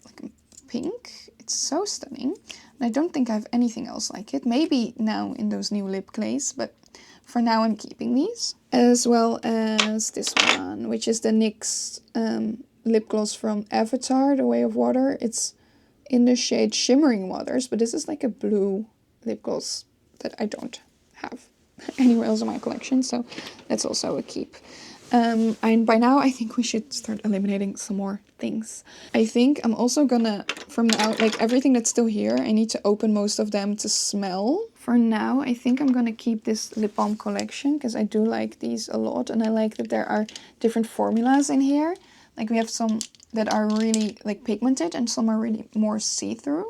like pink. It's so stunning. And I don't think I have anything else like it. Maybe now in those new lip clays, but for now I'm keeping these. As well as this one, which is the NYX lip gloss from Avatar, The Way of Water. It's in the shade Shimmering Waters, but this is like a blue lip gloss that I don't have anywhere else in my collection, so that's also a keep. And by now I think we should start eliminating some more things. I think I'm also gonna, from now, like everything that's still here, I need to open most of them to smell. For now, I think I'm gonna keep this lip balm collection because I do like these a lot, and I like that there are different formulas in here. Like, we have some that are really like pigmented and some are really more see-through.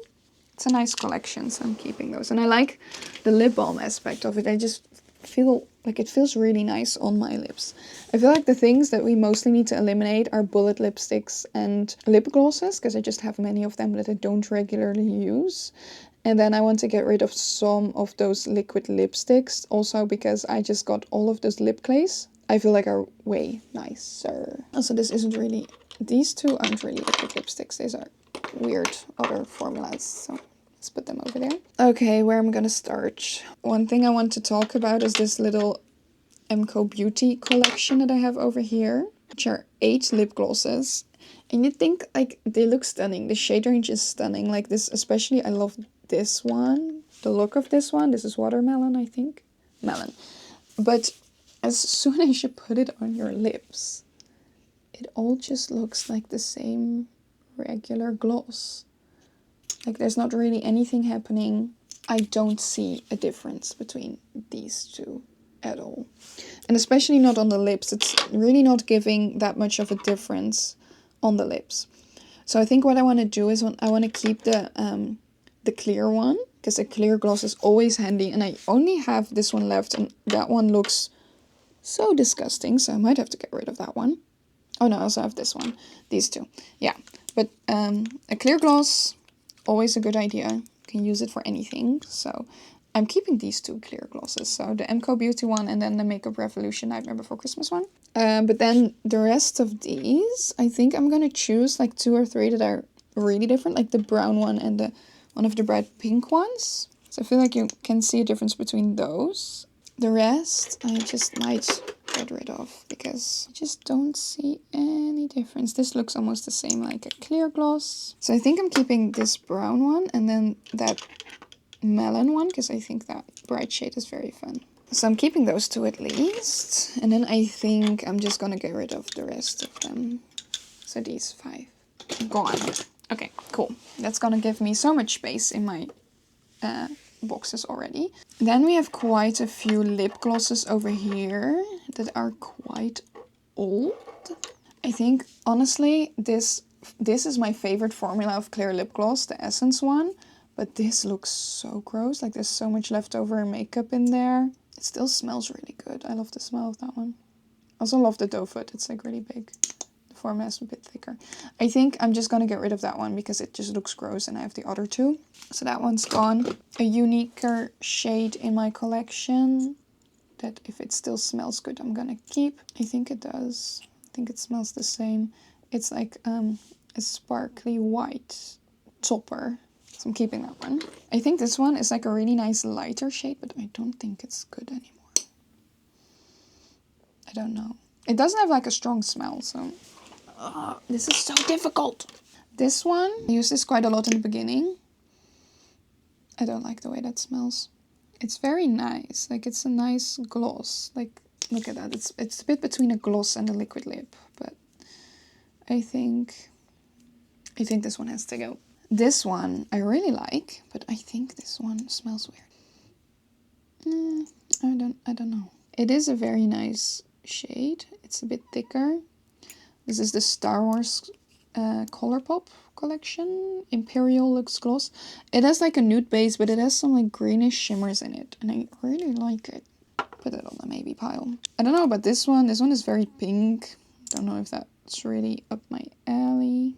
It's a nice collection, so I'm keeping those. And I like the lip balm aspect of it. I just feel like it feels really nice on my lips. I feel like the things that we mostly need to eliminate are bullet lipsticks and lip glosses, because I just have many of them that I don't regularly use. And then I want to get rid of some of those liquid lipsticks, also because I just got all of those lip clays. I feel like are way nicer. Also, this isn't really, these two aren't really liquid lipsticks. These are weird other formulas, so let's put them over there. Okay, where I'm gonna start. One thing I want to talk about is this little MCO Beauty collection that I have over here, which are 8 lip glosses. And you think, like, they look stunning. The shade range is stunning. Like this, especially, I love this one. The look of this one. This is watermelon, I think. Melon. But as soon as you put it on your lips, it all just looks like the same regular gloss. Like, there's not really anything happening. I don't see a difference between these two at all. And especially not on the lips. It's really not giving that much of a difference on the lips. So I think what I want to do is I want to keep the clear one, because the clear gloss is always handy. And I only have this one left, and that one looks so disgusting, so I might have to get rid of that one. Oh no, I also have this one. These two. Yeah, but a clear gloss, always a good idea. You can use it for anything. So I'm keeping these 2 clear glosses. So the MCO Beauty one and then the Makeup Revolution Nightmare Before Christmas one. But then the rest of these, I think I'm going to choose like 2 or 3 that are really different. Like the brown one and one of the bright pink ones. So I feel like you can see a difference between those. The rest I just might get rid of because I just don't see any difference. This looks almost the same like a clear gloss. So I think I'm keeping this brown one and then that melon one, because I think that bright shade is very fun. So I'm keeping those 2 at least. And then I think I'm just gonna get rid of the rest of them. So these 5 gone. Okay, cool. That's gonna give me so much space in my boxes already. Then we have quite a few lip glosses over here that are quite old. I think honestly this is my favorite formula of clear lip gloss, the Essence one, but this looks so gross. Like, there's so much leftover makeup in there. It still smells really good. I love the smell of that one. Also love the doe foot. It's like really big. The formula is a bit thicker. I think I'm just gonna get rid of that one because it just looks gross, and I have the other 2. So that one's gone. A uniquer shade in my collection that, if it still smells good, I'm gonna keep. I think it does. I think it smells the same. It's like a sparkly white topper. So I'm keeping that one. I think this one is like a really nice lighter shade, but I don't think it's good anymore. I don't know. It doesn't have like a strong smell, so this is so difficult. This one, I use this quite a lot in the beginning. I don't like the way that smells. It's very nice. Like, it's a nice gloss. Like, look at that. It's a bit between a gloss and a liquid lip, but I think this one has to go. This one I really like, but I think this one smells weird. I don't know. It is a very nice shade. It's a bit thicker. This is the Star Wars Colourpop collection, Imperial Luxe Gloss. It has like a nude base, but it has some like greenish shimmers in it, and I really like it. Put it on the maybe pile. I don't know about this one. This one is very pink. Don't know if that's really up my alley.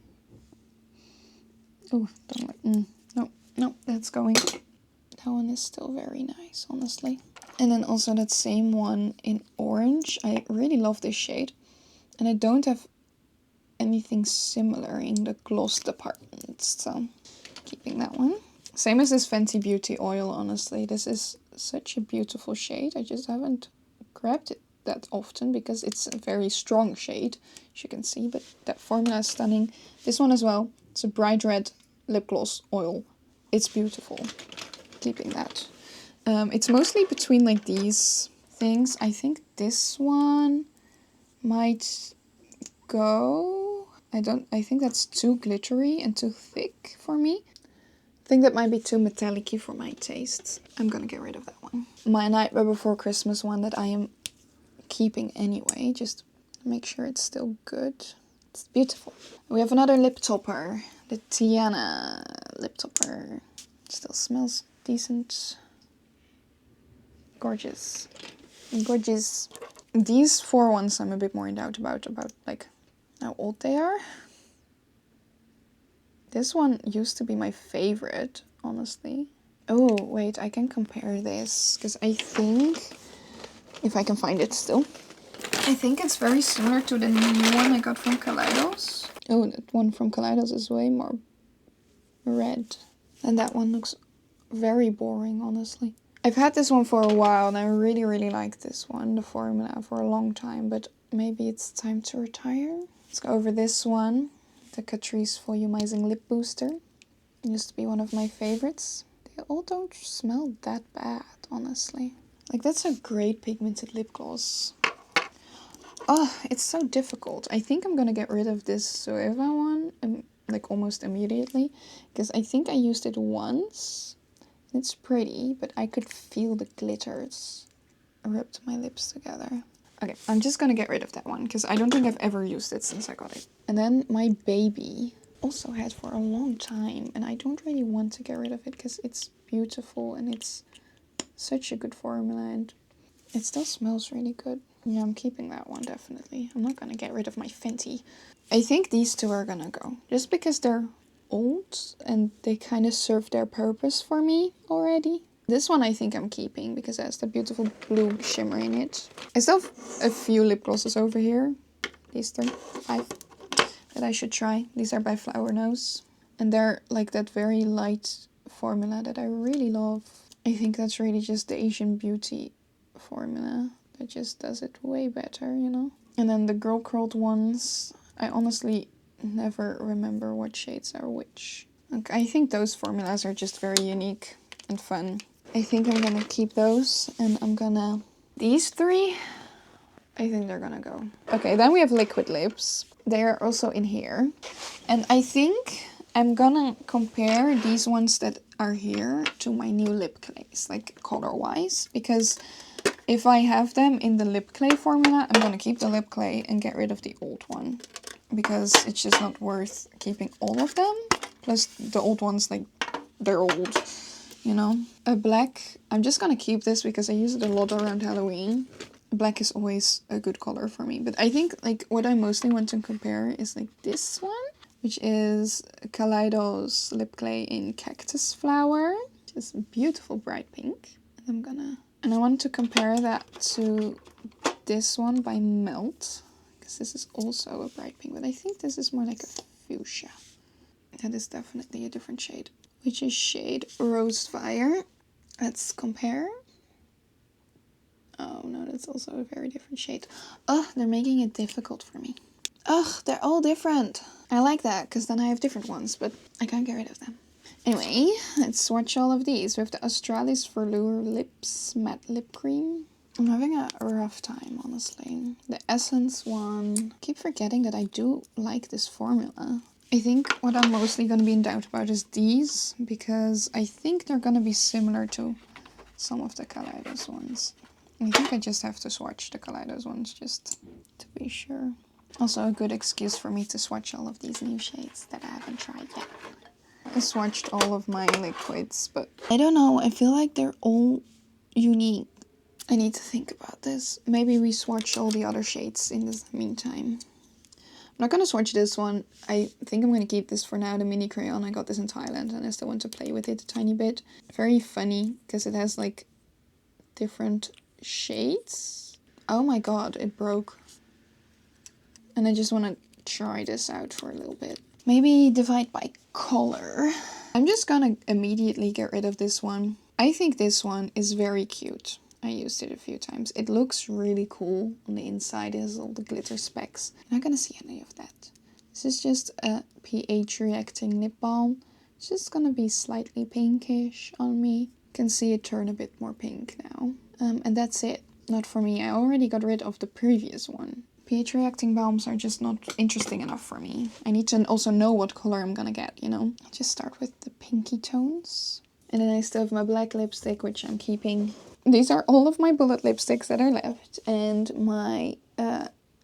Oh, don't like. No, that's going. That one is still very nice, honestly. And then also that same one in orange. I really love this shade, and I don't have anything similar in the gloss department, so keeping that one. Same as this Fenty Beauty oil, honestly. This is such a beautiful shade. I just haven't grabbed it that often because it's a very strong shade, as you can see, but that formula is stunning. This one as well. It's a bright red lip gloss oil. It's beautiful. Keeping that. It's mostly between like these things. I think this one might go. I think that's too glittery and too thick for me. I think that might be too metallic-y for my taste. I'm gonna get rid of that one. My Nightmare Before Christmas one that I am keeping anyway, just to make sure it's still good. It's beautiful. We have another lip topper, the Tiana lip topper. Still smells decent. Gorgeous. Gorgeous. These 4 ones I'm a bit more in doubt about like how old they are. This one used to be my favorite, honestly. Oh, wait, I can compare this, because I think, if I can find it still, I think it's very similar to the new one I got from Kaleidos. Oh, that one from Kaleidos is way more red. And that one looks very boring, honestly. I've had this one for a while, and I really, really like this one, the formula, for a long time, but maybe it's time to retire. Let's go over this one, the Catrice Volumizing Lip Booster. It used to be one of my favorites. They all don't smell that bad, honestly. Like, that's a great pigmented lip gloss. Oh, it's so difficult. I think I'm gonna get rid of this Zoeva one, like almost immediately, because I think I used it once. It's pretty, but I could feel the glitters rubbed my lips together. Okay, I'm just gonna get rid of that one, because I don't think I've ever used it since I got it. And then my baby also had for a long time, and I don't really want to get rid of it, because it's beautiful, and it's such a good formula, and it still smells really good. Yeah, I'm keeping that one, definitely. I'm not gonna get rid of my Fenty. I think these 2 are gonna go, just because they're old, and they kind of serve their purpose for me already. This one I think I'm keeping because it has the beautiful blue shimmer in it. I still have a few lip glosses over here. These 5 that I should try. These are by Flower Nose. And they're like that very light formula that I really love. I think that's really just the Asian Beauty formula that just does it way better, you know? And then the Girl Curled ones, I honestly never remember what shades are which. Okay, I think those formulas are just very unique and fun. I think I'm gonna keep those, and I'm gonna... These 3, I think they're gonna go. Okay, then we have liquid lips. They are also in here. And I think I'm gonna compare these ones that are here to my new lip clays, like color-wise. Because if I have them in the lip clay formula, I'm gonna keep the lip clay and get rid of the old one. Because it's just not worth keeping all of them. Plus the old ones, like, they're old. You know, a black, I'm just gonna keep this because I use it a lot around Halloween. Black is always a good color for me, but I think like what I mostly want to compare is like this one, which is Kaleidos lip clay in Cactus Flower, which is a beautiful bright pink. And I want to compare that to this one by Melt, because this is also a bright pink, but I think this is more like a Fuchsia. That is definitely a different shade. Which is shade Rose Fire. Let's compare. Oh no, that's also a very different shade. Ugh, they're making it difficult for me. Ugh, they're all different. I like that, because then I have different ones, but I can't get rid of them. Anyway, let's swatch all of these. We have the Australis Velour Lips Matte Lip Cream. I'm having a rough time, honestly. The Essence one. I keep forgetting that I do like this formula. I think what I'm mostly going to be in doubt about is these, because I think they're going to be similar to some of the Kaleidos ones. I think I just have to swatch the Kaleidos ones just to be sure. Also a good excuse for me to swatch all of these new shades that I haven't tried yet. I swatched all of my liquids, but I don't know, I feel like they're all unique. I need to think about this. Maybe we swatch all the other shades in the meantime. I'm not going to swatch this one. I think I'm going to keep this for now, the mini crayon. I got this in Thailand and I still want to play with it a tiny bit. Very funny because it has like different shades. Oh my god, it broke. And I just want to try this out for a little bit. Maybe divide by color. I'm just going to immediately get rid of this one. I think this one is very cute. I used it a few times. It looks really cool on the inside. It has all the glitter specks. I'm not gonna see any of that. This is just a pH reacting lip balm. It's just gonna be slightly pinkish on me. You can see it turn a bit more pink now. And that's it. Not for me. I already got rid of the previous one. pH reacting balms are just not interesting enough for me. I need to also know what color I'm gonna get, you know? I'll just start with the pinky tones. And then I still have my black lipstick, which I'm keeping. These are all of my bullet lipsticks that are left, and my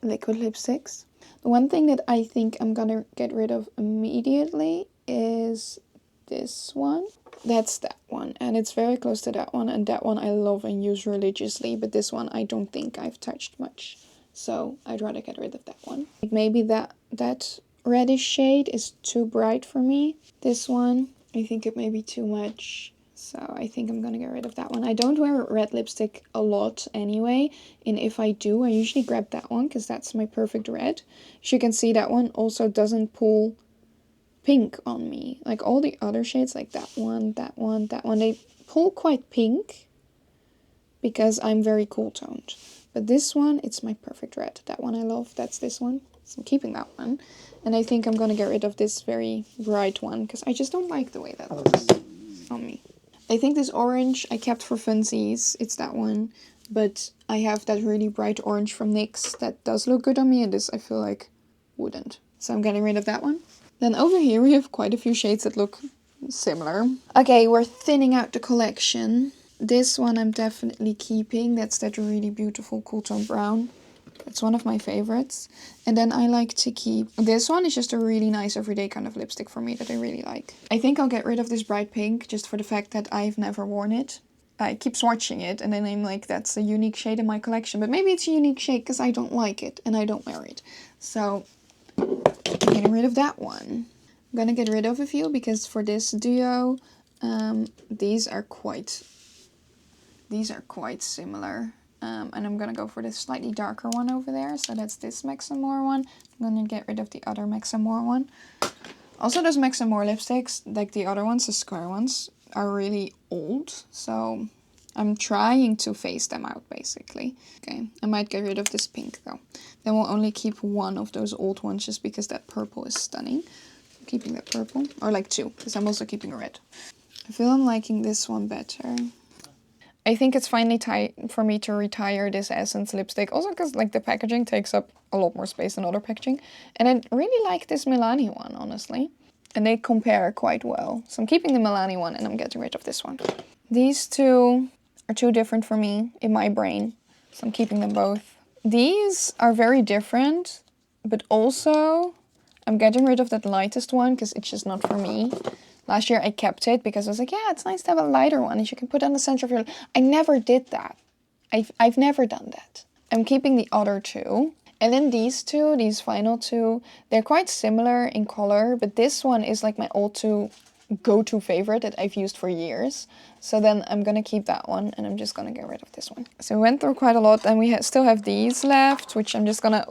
liquid lipsticks. The one thing that I think I'm gonna get rid of immediately is this one. That's that one, and it's very close to that one, and that one I love and use religiously, but this one I don't think I've touched much, so I'd rather get rid of that one. Maybe that reddish shade is too bright for me. This one, I think it may be too much. So I think I'm gonna get rid of that one. I don't wear red lipstick a lot anyway. And if I do, I usually grab that one because that's my perfect red. As you can see, that one also doesn't pull pink on me. Like all the other shades, like that one, they pull quite pink because I'm very cool toned. But this one, it's my perfect red. That one I love. That's this one. So I'm keeping that one. And I think I'm gonna get rid of this very bright one because I just don't like the way that looks on me. I think this orange I kept for funsies, it's that one, but I have that really bright orange from NYX that does look good on me, and this I feel like wouldn't. So I'm getting rid of that one. Then over here we have quite a few shades that look similar. Okay, we're thinning out the collection. This one I'm definitely keeping, that's that really beautiful cool tone brown. It's one of my favorites. And then I like to keep... This one is just a really nice everyday kind of lipstick for me that I really like. I think I'll get rid of this bright pink just for the fact that I've never worn it. I keep swatching it and then I'm like, that's a unique shade in my collection. But maybe it's a unique shade because I don't like it and I don't wear it. So I'm getting rid of that one. I'm gonna get rid of a few because for this duo, these are quite similar. And I'm gonna go for this slightly darker one over there. So that's this Max & More one. I'm gonna get rid of the other Max & More one. Also those Max & More lipsticks, like the other ones, the square ones, are really old. So I'm trying to phase them out basically. Okay, I might get rid of this pink though. Then we'll only keep one of those old ones just because that purple is stunning. I'm keeping that purple, or like two, because I'm also keeping red. I feel I'm liking this one better. I think it's finally time for me to retire this Essence lipstick. Also because like the packaging takes up a lot more space than other packaging. And I really like this Milani one, honestly. And they compare quite well. So I'm keeping the Milani one and I'm getting rid of this one. These two are too different for me in my brain. So I'm keeping them both. These are very different. But also I'm getting rid of that lightest one because it's just not for me. Last year I kept it because I was like, yeah, it's nice to have a lighter one that you can put on the center of your... I never did that. I've never done that. I'm keeping the other two. And then these two, these final two, they're quite similar in color, but this one is like my go-to favorite that I've used for years. So then I'm gonna keep that one and I'm just gonna get rid of this one. So we went through quite a lot and we still have these left, which I'm just gonna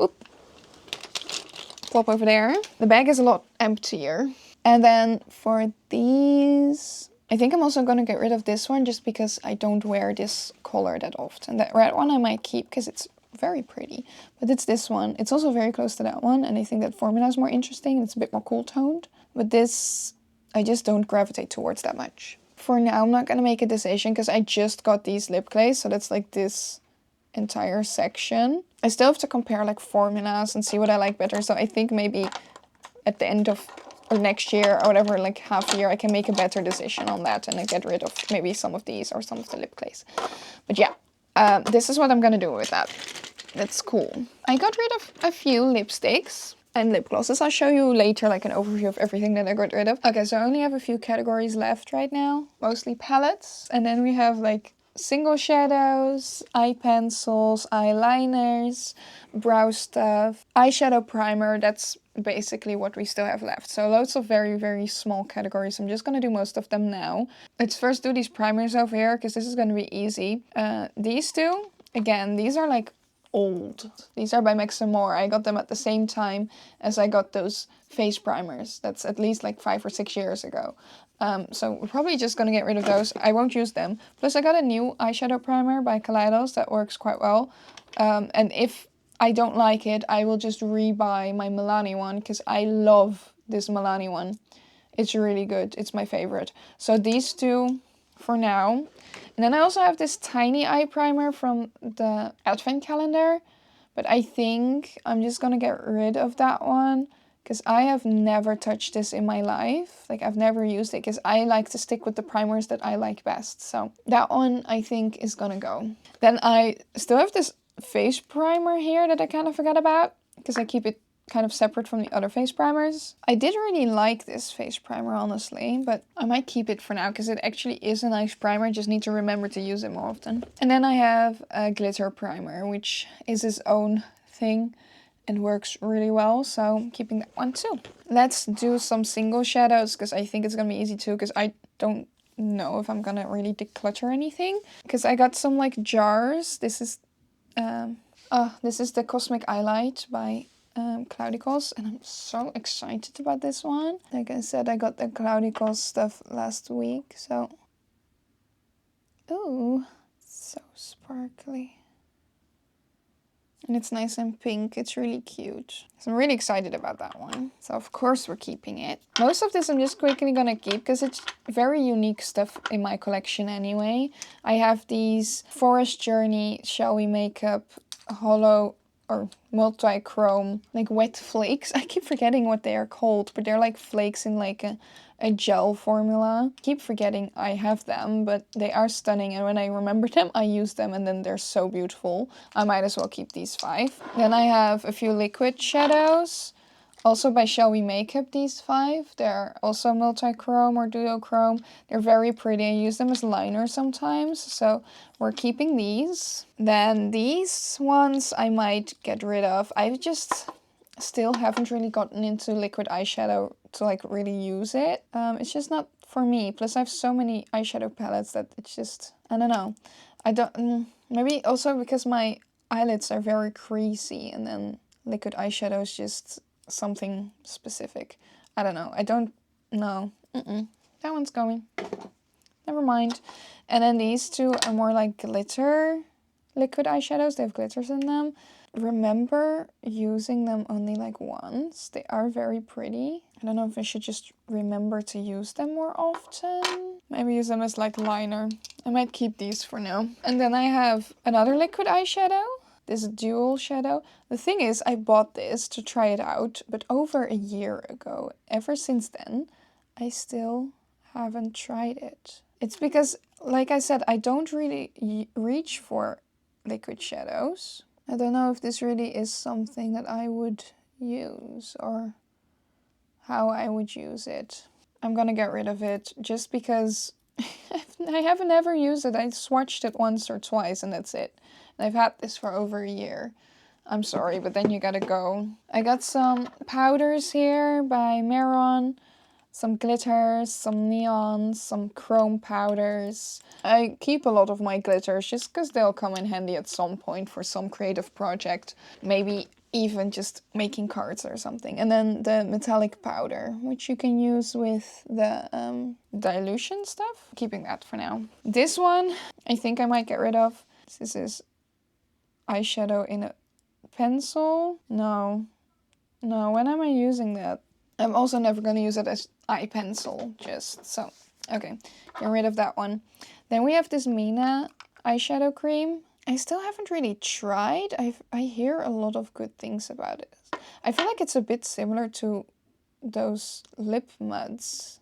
plop over there. The bag is a lot emptier. And then for these, I think I'm also going to get rid of this one just because I don't wear this color that often. That red one I might keep because it's very pretty. But it's this one. It's also very close to that one. And I think that formula is more interesting. It's a bit more cool toned. But this, I just don't gravitate towards that much. For now, I'm not going to make a decision because I just got these lip glaze. So that's like this entire section. I still have to compare like formulas and see what I like better. So I think maybe at the end of or next year or whatever, like half a year, I can make a better decision on that and I get rid of maybe some of these or some of the lip glaze. But yeah, this is what I'm gonna do with that. That's cool. I got rid of a few lipsticks and lip glosses. I'll show you later like an overview of everything that I got rid of. Okay, so I only have a few categories left right now, mostly palettes. And then we have like single shadows, eye pencils, eyeliners, brow stuff, eyeshadow primer. That's basically what we still have left. So loads of very, very small categories. I'm just going to do most of them now. Let's first do these primers over here because this is going to be easy. These two, again, these are like old. These are by Max & More. I got them at the same time as I got those face primers. That's at least like 5 or 6 years ago. So we're probably just going to get rid of those. I won't use them. Plus I got a new eyeshadow primer by Kaleidos that works quite well. And if I don't like it, I will just rebuy my Milani one because I love this Milani one. It's really good. It's my favorite. So these two for now. And then I also have this tiny eye primer from the Advent calendar. But I think I'm just going to get rid of that one because I have never touched this in my life. Like I've never used it because I like to stick with the primers that I like best. So that one I think is going to go. Then I still have this face primer here that I kind of forgot about because I keep it kind of separate from the other face primers. I did really like this face primer honestly, but I might keep it for now because it actually is a nice primer. I just need to remember to use it more often. And then I have a glitter primer, which is its own thing and works really well, so I'm keeping that one too. Let's do some single shadows because I think it's gonna be easy too because I don't know if I'm gonna really declutter anything because I got some like jars. This is the Cosmic Eyelight by Cloudy Cos, and I'm so excited about this one. Like I said, I got the Cloudy Cos stuff last week, so ooh, so sparkly. And it's nice and pink. It's really cute. So I'm really excited about that one. So of course we're keeping it. Most of this I'm just quickly gonna keep because it's very unique stuff in my collection anyway. I have these Forest Journey Shall We Makeup hollow or multi-chrome like wet flakes. I keep forgetting what they are called, but they're like flakes in like a gel formula. I keep forgetting I have them, but they are stunning, and when I remember them I use them and then they're so beautiful. I might as well keep these 5. Then I have a few liquid shadows, also by Shall We Makeup, these 5. They're also multi-chrome or duochrome. They're very pretty. I use them as liners sometimes, so we're keeping these. Then these ones I might get rid of. I just still haven't really gotten into liquid eyeshadow to like really use it. It's just not for me. Plus I have so many eyeshadow palettes that it's just, I don't know. I don't, maybe also because my eyelids are very creasy and then liquid eyeshadow is just something specific. I don't know. I don't know. That one's going. Never mind. And then these two are more like glitter liquid eyeshadows. They have glitters in them. Remember using them only like once. They are very pretty. I don't know if I should just remember to use them more often. Maybe use them as like liner. I might keep these for now. And then I have another liquid eyeshadow. This dual shadow. The thing is, I bought this to try it out, but over a year ago. Ever since then, I still haven't tried it. It's because, like I said, I don't really reach for liquid shadows. I don't know if this really is something that I would use or how I would use it. I'm gonna get rid of it just because I haven't ever used it. I swatched it once or twice and that's it. And I've had this for over a year. I'm sorry, but then you gotta go. I got some powders here by Meron. Some glitters, some neons, some chrome powders. I keep a lot of my glitters just because they'll come in handy at some point for some creative project. Maybe even just making cards or something. And then the metallic powder, which you can use with the dilution stuff. Keeping that for now. This one, I think I might get rid of. This is eyeshadow in a pencil. No, when am I using that? I'm also never going to use it as eye pencil, just so. Okay, get rid of that one. Then we have this Mina eyeshadow cream. I still haven't really tried. I hear a lot of good things about it. I feel like it's a bit similar to those lip muds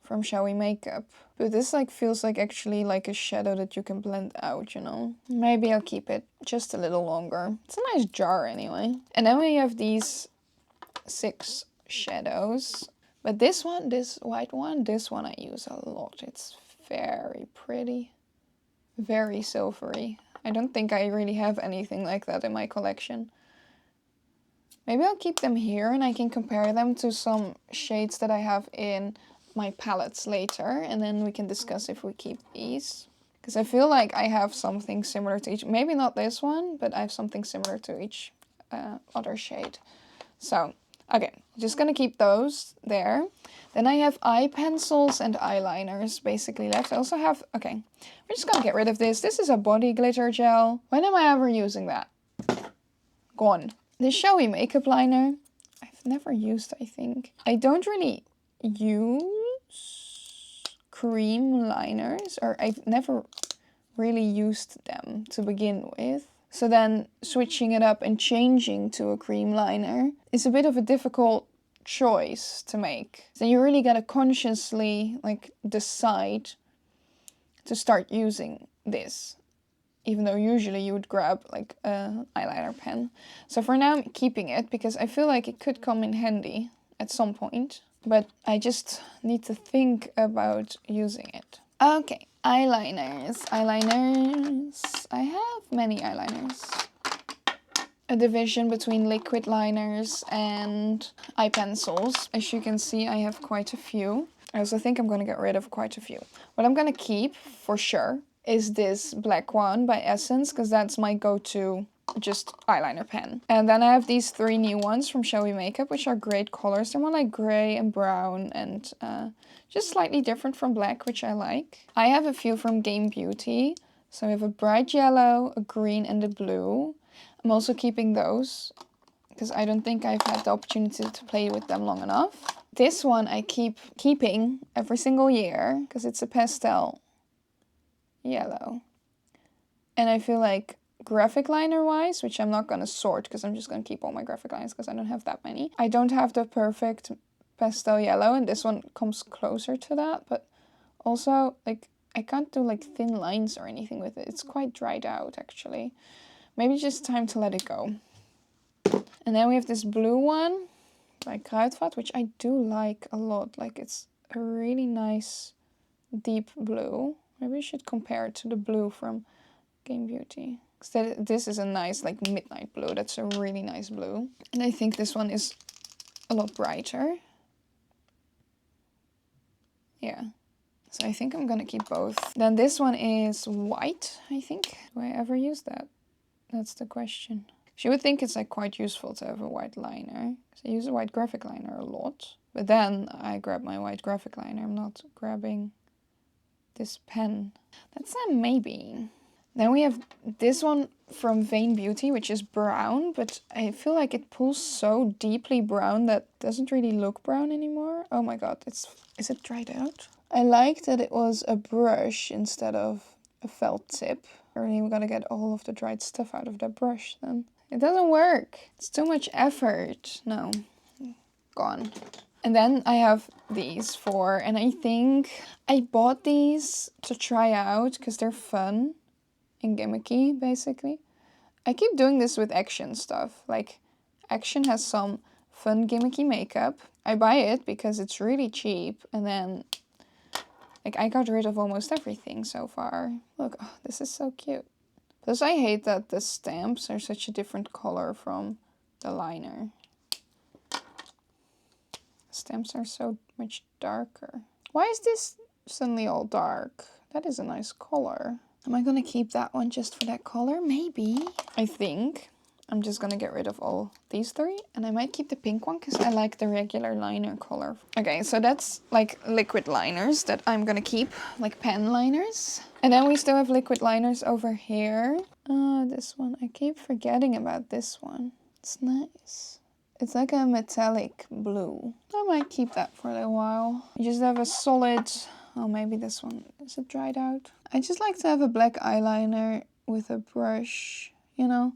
from Shall We Makeup. But this like feels like actually like a shadow that you can blend out, you know. Maybe I'll keep it just a little longer. It's a nice jar anyway. And then we have these 6 shadows. But this one, this white one, this one I use a lot. It's very pretty. Very silvery. I don't think I really have anything like that in my collection. Maybe I'll keep them here and I can compare them to some shades that I have in my palettes later. And then we can discuss if we keep these. Because I feel like I have something similar to each. Maybe not this one, but I have something similar to each other shade. So, okay, just gonna keep those there. Then I have eye pencils and eyeliners basically left. I also have, okay, we're just gonna get rid of this. This is a body glitter gel. When am I ever using that? Gone. This Shall We Makeup liner, I've never used, I think. I don't really use cream liners, or I've never really used them to begin with. So then switching it up and changing to a cream liner is a bit of a difficult choice to make. So you really gotta consciously like decide to start using this. Even though usually you would grab like an eyeliner pen. So for now I'm keeping it because I feel like it could come in handy at some point. But I just need to think about using it. Okay, eyeliners. Eyeliners. I have many eyeliners. A division between liquid liners and eye pencils. As you can see, I have quite a few. I also think I'm going to get rid of quite a few. What I'm going to keep, for sure, is this black one by Essence, because that's my go-to just eyeliner pen. And then I have these 3 new ones from Shall We Makeup, which are great colors. They're more like gray and brown and just slightly different from black, which I like. I have a few from Game Beauty. So I have a bright yellow, a green, and a blue. I'm also keeping those because I don't think I've had the opportunity to play with them long enough. This one I keep keeping every single year because it's a pastel yellow. And I feel like graphic liner wise, which I'm not going to sort because I'm just going to keep all my graphic lines because I don't have that many. I don't have the perfect pastel yellow and this one comes closer to that, but also like I can't do like thin lines or anything with it. It's quite dried out actually. Maybe just time to let it go. And then we have this blue one by Kruidvat, which I do like a lot. Like it's a really nice deep blue. Maybe I should compare it to the blue from Game Beauty. Because this is a nice like midnight blue. That's a really nice blue. And I think this one is a lot brighter. Yeah. So I think I'm gonna keep both. Then this one is white, I think. Do I ever use that? That's the question. You would think it's like quite useful to have a white liner. So I use a white graphic liner a lot. But then I grab my white graphic liner. I'm not grabbing this pen. That's a maybe. Then we have this one from Vain Beauty, which is brown. But I feel like it pulls so deeply brown that it doesn't really look brown anymore. Oh my god, is it dried out? I like that it was a brush instead of a felt tip. Really, we're gonna get all of the dried stuff out of that brush then. It doesn't work. It's too much effort. No, gone. And then I have these 4, and I think I bought these to try out because they're fun and gimmicky, basically. I keep doing this with Action stuff. Like, Action has some fun gimmicky makeup. I buy it because it's really cheap, and then like I got rid of almost everything so far. Look, oh, this is so cute. Plus I hate that the stamps are such a different color from the liner. Stamps are so much darker. Why is this suddenly all dark? That is a nice color. Am I gonna keep that one just for that color? Maybe. I think. I'm just gonna get rid of all these three. And I might keep the pink one because I like the regular liner color. Okay, so that's like liquid liners that I'm gonna keep, like pen liners. And then we still have liquid liners over here. This one, I keep forgetting about this one. It's nice. It's like a metallic blue. I might keep that for a little while. I just have a solid, oh maybe this one, is it dried out? I just like to have a black eyeliner with a brush, you know,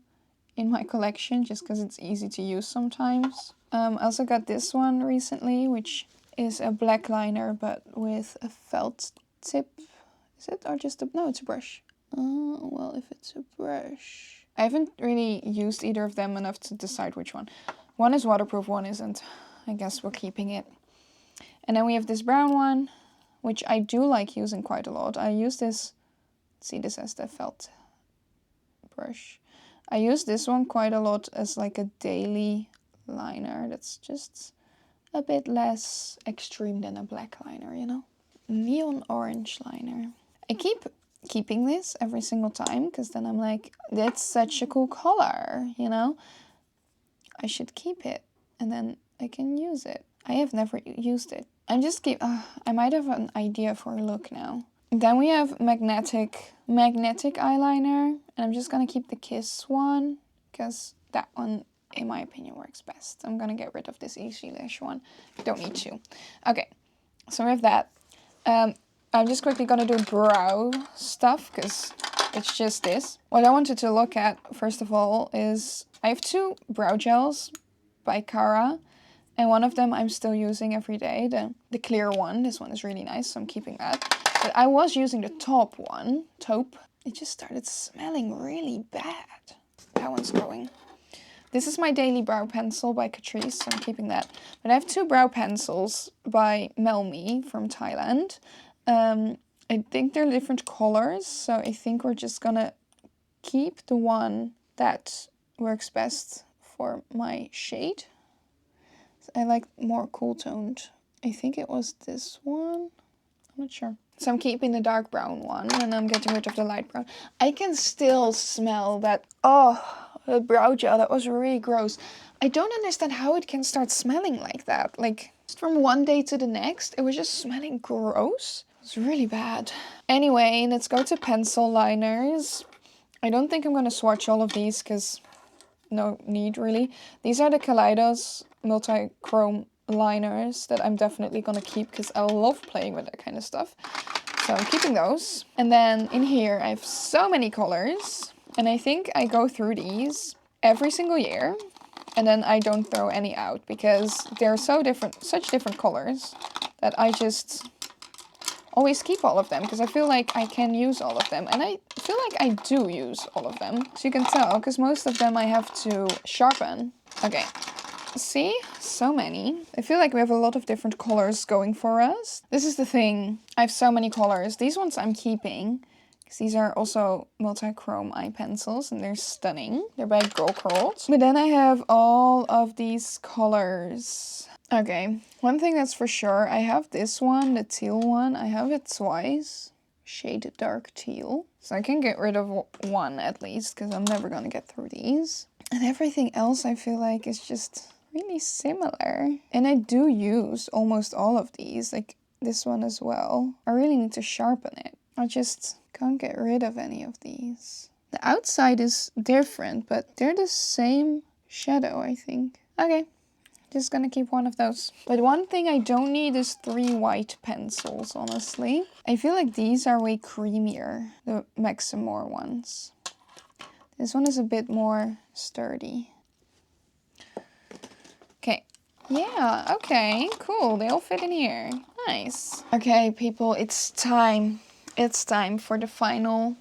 in my collection, just because it's easy to use sometimes. I also got this one recently, which is a black liner, but with a felt tip. Is it? Or just a, no, it's a brush. Oh, well, if it's a brush. I haven't really used either of them enough to decide which one. One is waterproof, one isn't. I guess we're keeping it. And then we have this brown one, which I do like using quite a lot. I use this, see this as the felt brush. I use this one quite a lot as like a daily liner. That's just a bit less extreme than a black liner, you know? Neon orange liner. I keep keeping this every single time because then I'm like, that's such a cool color, you know? I should keep it and then I can use it. I have never used it. I'm just I might have an idea for a look now. Then we have magnetic eyeliner, and I'm just gonna keep the Kiss one because that one, in my opinion, works best. I'm gonna get rid of this Easy Lash one. Don't need to. Okay, so we have that. I'm just quickly gonna do brow stuff because it's just this. What I wanted to look at first of all is I have two brow gels by Cara. And one of them I'm still using every day, the clear one. This one is really nice, so I'm keeping that. But I was using the top one, taupe. It just started smelling really bad. That one's going. This is my daily brow pencil by Catrice, so I'm keeping that. But I have two brow pencils by Melmi from Thailand. I think they're different colors, so I think we're just gonna keep the one that works best for my shade. I like more cool toned. I think it was this one. I'm not sure. So I'm keeping the dark brown one and I'm getting rid of the light brown. I can still smell that, the brow gel. That was really gross. I don't understand how it can start smelling like that. Like just from one day to the next, it was just smelling gross. It's really bad. Anyway, let's go to pencil liners. I don't think I'm going to swatch all of these because no need really. These are the Kaleidos multi-chrome liners that I'm definitely gonna keep because I love playing with that kind of stuff. So I'm keeping those. And then in here I have so many colors and I think I go through these every single year and then I don't throw any out because they're so different, such different colors that I just always keep all of them because I feel like I can use all of them, and I feel like I do use all of them. So you can tell because most of them I have to sharpen. Okay, see, so many. I feel like we have a lot of different colors going for us. This is the thing, I have so many colors. These ones I'm keeping because these are also multi-chrome eye pencils and they're stunning. They're by Girl Curled. But then I have all of these colors. Okay, one thing that's for sure, I have this one, the teal one. I have it twice, shade dark teal. So I can get rid of one at least, because I'm never gonna get through these. And everything else I feel like is just really similar. And I do use almost all of these, like this one as well. I really need to sharpen it. I just can't get rid of any of these. The outside is different, but they're the same shadow, I think. Okay. Just gonna keep one of those. But one thing I don't need is 3 white pencils, honestly. I feel like these are way creamier, the Maximore ones. This one is a bit more sturdy. Okay. Yeah, okay, cool. They all fit in here. Nice. Okay, people, it's time. It's time for the final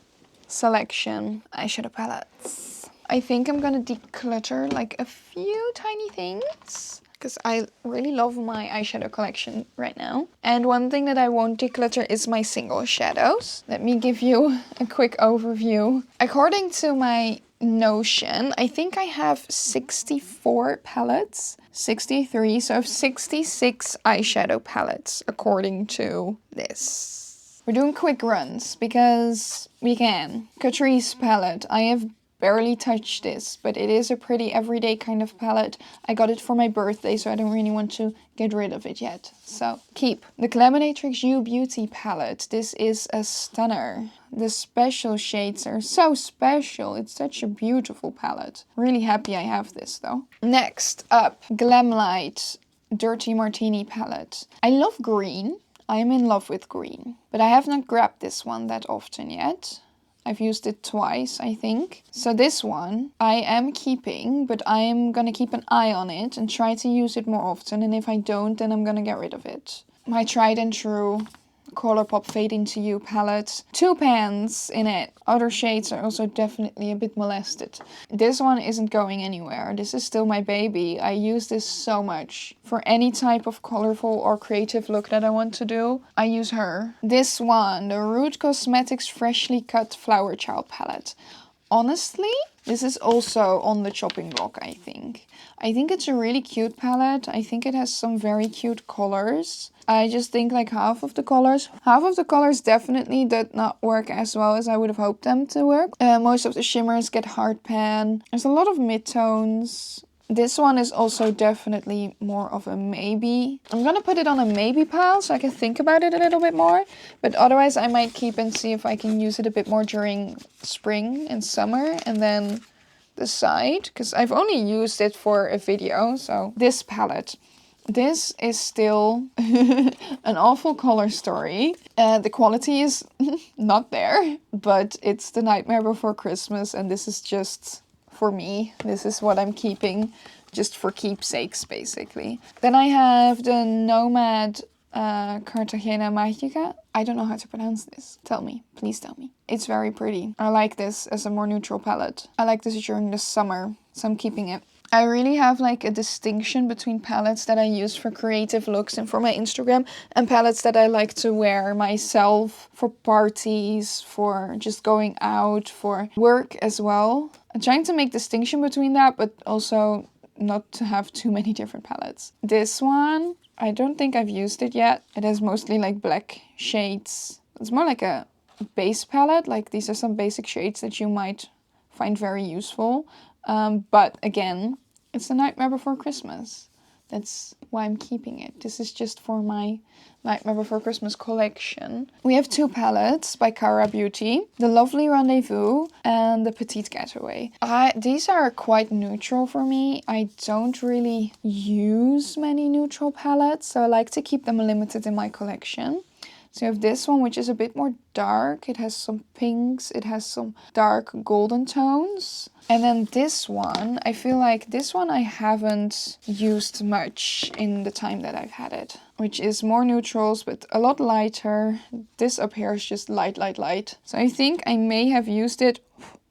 selection. Eyeshadow palettes. I think I'm gonna declutter like a few tiny things because I really love my eyeshadow collection right now. And one thing that I won't declutter is my single shadows. Let me give you a quick overview. According to my Notion, I think I have 64 palettes, 63, so I have 66 eyeshadow palettes according to this. We're doing quick runs because we can. Catrice palette. I have barely touch this, but it is a pretty everyday kind of palette. I got it for my birthday, so I don't really want to get rid of it yet. So keep. The Glaminatrix You Beauty palette. This is a stunner. The special shades are so special. It's such a beautiful palette. Really happy I have this though. Next up, Glamlight Dirty Martini palette. I love green. I am in love with green, but I have not grabbed this one that often yet. I've used it twice, I think. So this one I am keeping, but I am gonna keep an eye on it and try to use it more often. And if I don't, then I'm gonna get rid of it. My tried and true Colourpop Fade Into You palette. 2 pans in it. Other shades are also definitely a bit molested. This one isn't going anywhere. This is still my baby. I use this so much. For any type of colorful or creative look that I want to do, I use her. This one, the Root Cosmetics Freshly Cut Flower Child palette. Honestly, this is also on the chopping block, I think. I think it's a really cute palette. I think it has some very cute colors. I just think like half of the colors definitely did not work as well as I would have hoped them to work. Most of the shimmers get hard pan. There's a lot of mid-tones. This one is also definitely more of a maybe. I'm gonna put it on a maybe pile so I can think about it a little bit more. But otherwise I might keep and see if I can use it a bit more during spring and summer and then decide. Because I've only used it for a video. So this palette. This is still an awful color story. The quality is not there. But it's The Nightmare Before Christmas and this is just... for me, this is what I'm keeping just for keepsakes, basically. Then I have the Nomad Cartagena Magica. I don't know how to pronounce this. Tell me, please tell me. It's very pretty. I like this as a more neutral palette. I like this during the summer, so I'm keeping it. I really have like a distinction between palettes that I use for creative looks and for my Instagram and palettes that I like to wear myself for parties, for just going out, for work as well. I'm trying to make distinction between that, but also not to have too many different palettes. This one, I don't think I've used it yet. It has mostly like black shades. It's more like a base palette. Like these are some basic shades that you might find very useful. But again, it's The Nightmare Before Christmas. That's why I'm keeping it. This is just for my Nightmare Before Christmas collection. We have 2 palettes by Cara Beauty. The Lovely Rendezvous and the Petite Getaway. These are quite neutral for me. I don't really use many neutral palettes, so I like to keep them limited in my collection. So you have this one, which is a bit more dark. It has some pinks. It has some dark golden tones. And then this one, I feel like this one I haven't used much in the time that I've had it. Which is more neutrals, but a lot lighter. This up here is just light, light, light. So I think I may have used it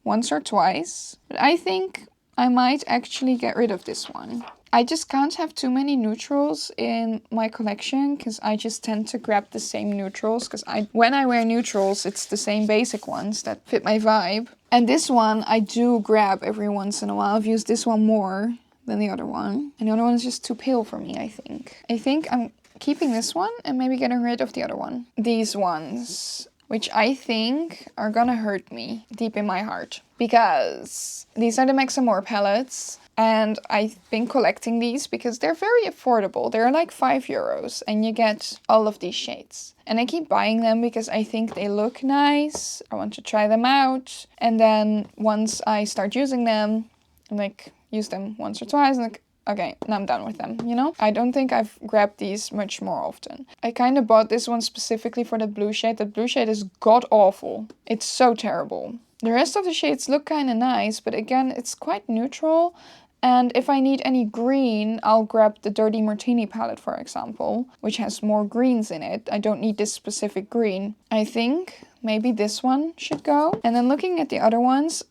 once or twice. But I think I might actually get rid of this one. I just can't have too many neutrals in my collection because I just tend to grab the same neutrals because when I wear neutrals, it's the same basic ones that fit my vibe. And this one I do grab every once in a while. I've used this one more than the other one. And the other one is just too pale for me, I think. I think I'm keeping this one and maybe getting rid of the other one. These ones, which I think are gonna hurt me deep in my heart. Because these are the Max & More palettes. And I've been collecting these because they're very affordable. They're like €5 and you get all of these shades. And I keep buying them because I think they look nice. I want to try them out. And then once I start using them, like use them once or twice, like, okay, now I'm done with them, you know? I don't think I've grabbed these much more often. I kind of bought this one specifically for the blue shade. The blue shade is god-awful. It's so terrible. The rest of the shades look kind of nice, but again, it's quite neutral. And if I need any green, I'll grab the Dirty Martini palette, for example, which has more greens in it. I don't need this specific green. I think maybe this one should go. And then looking at the other ones,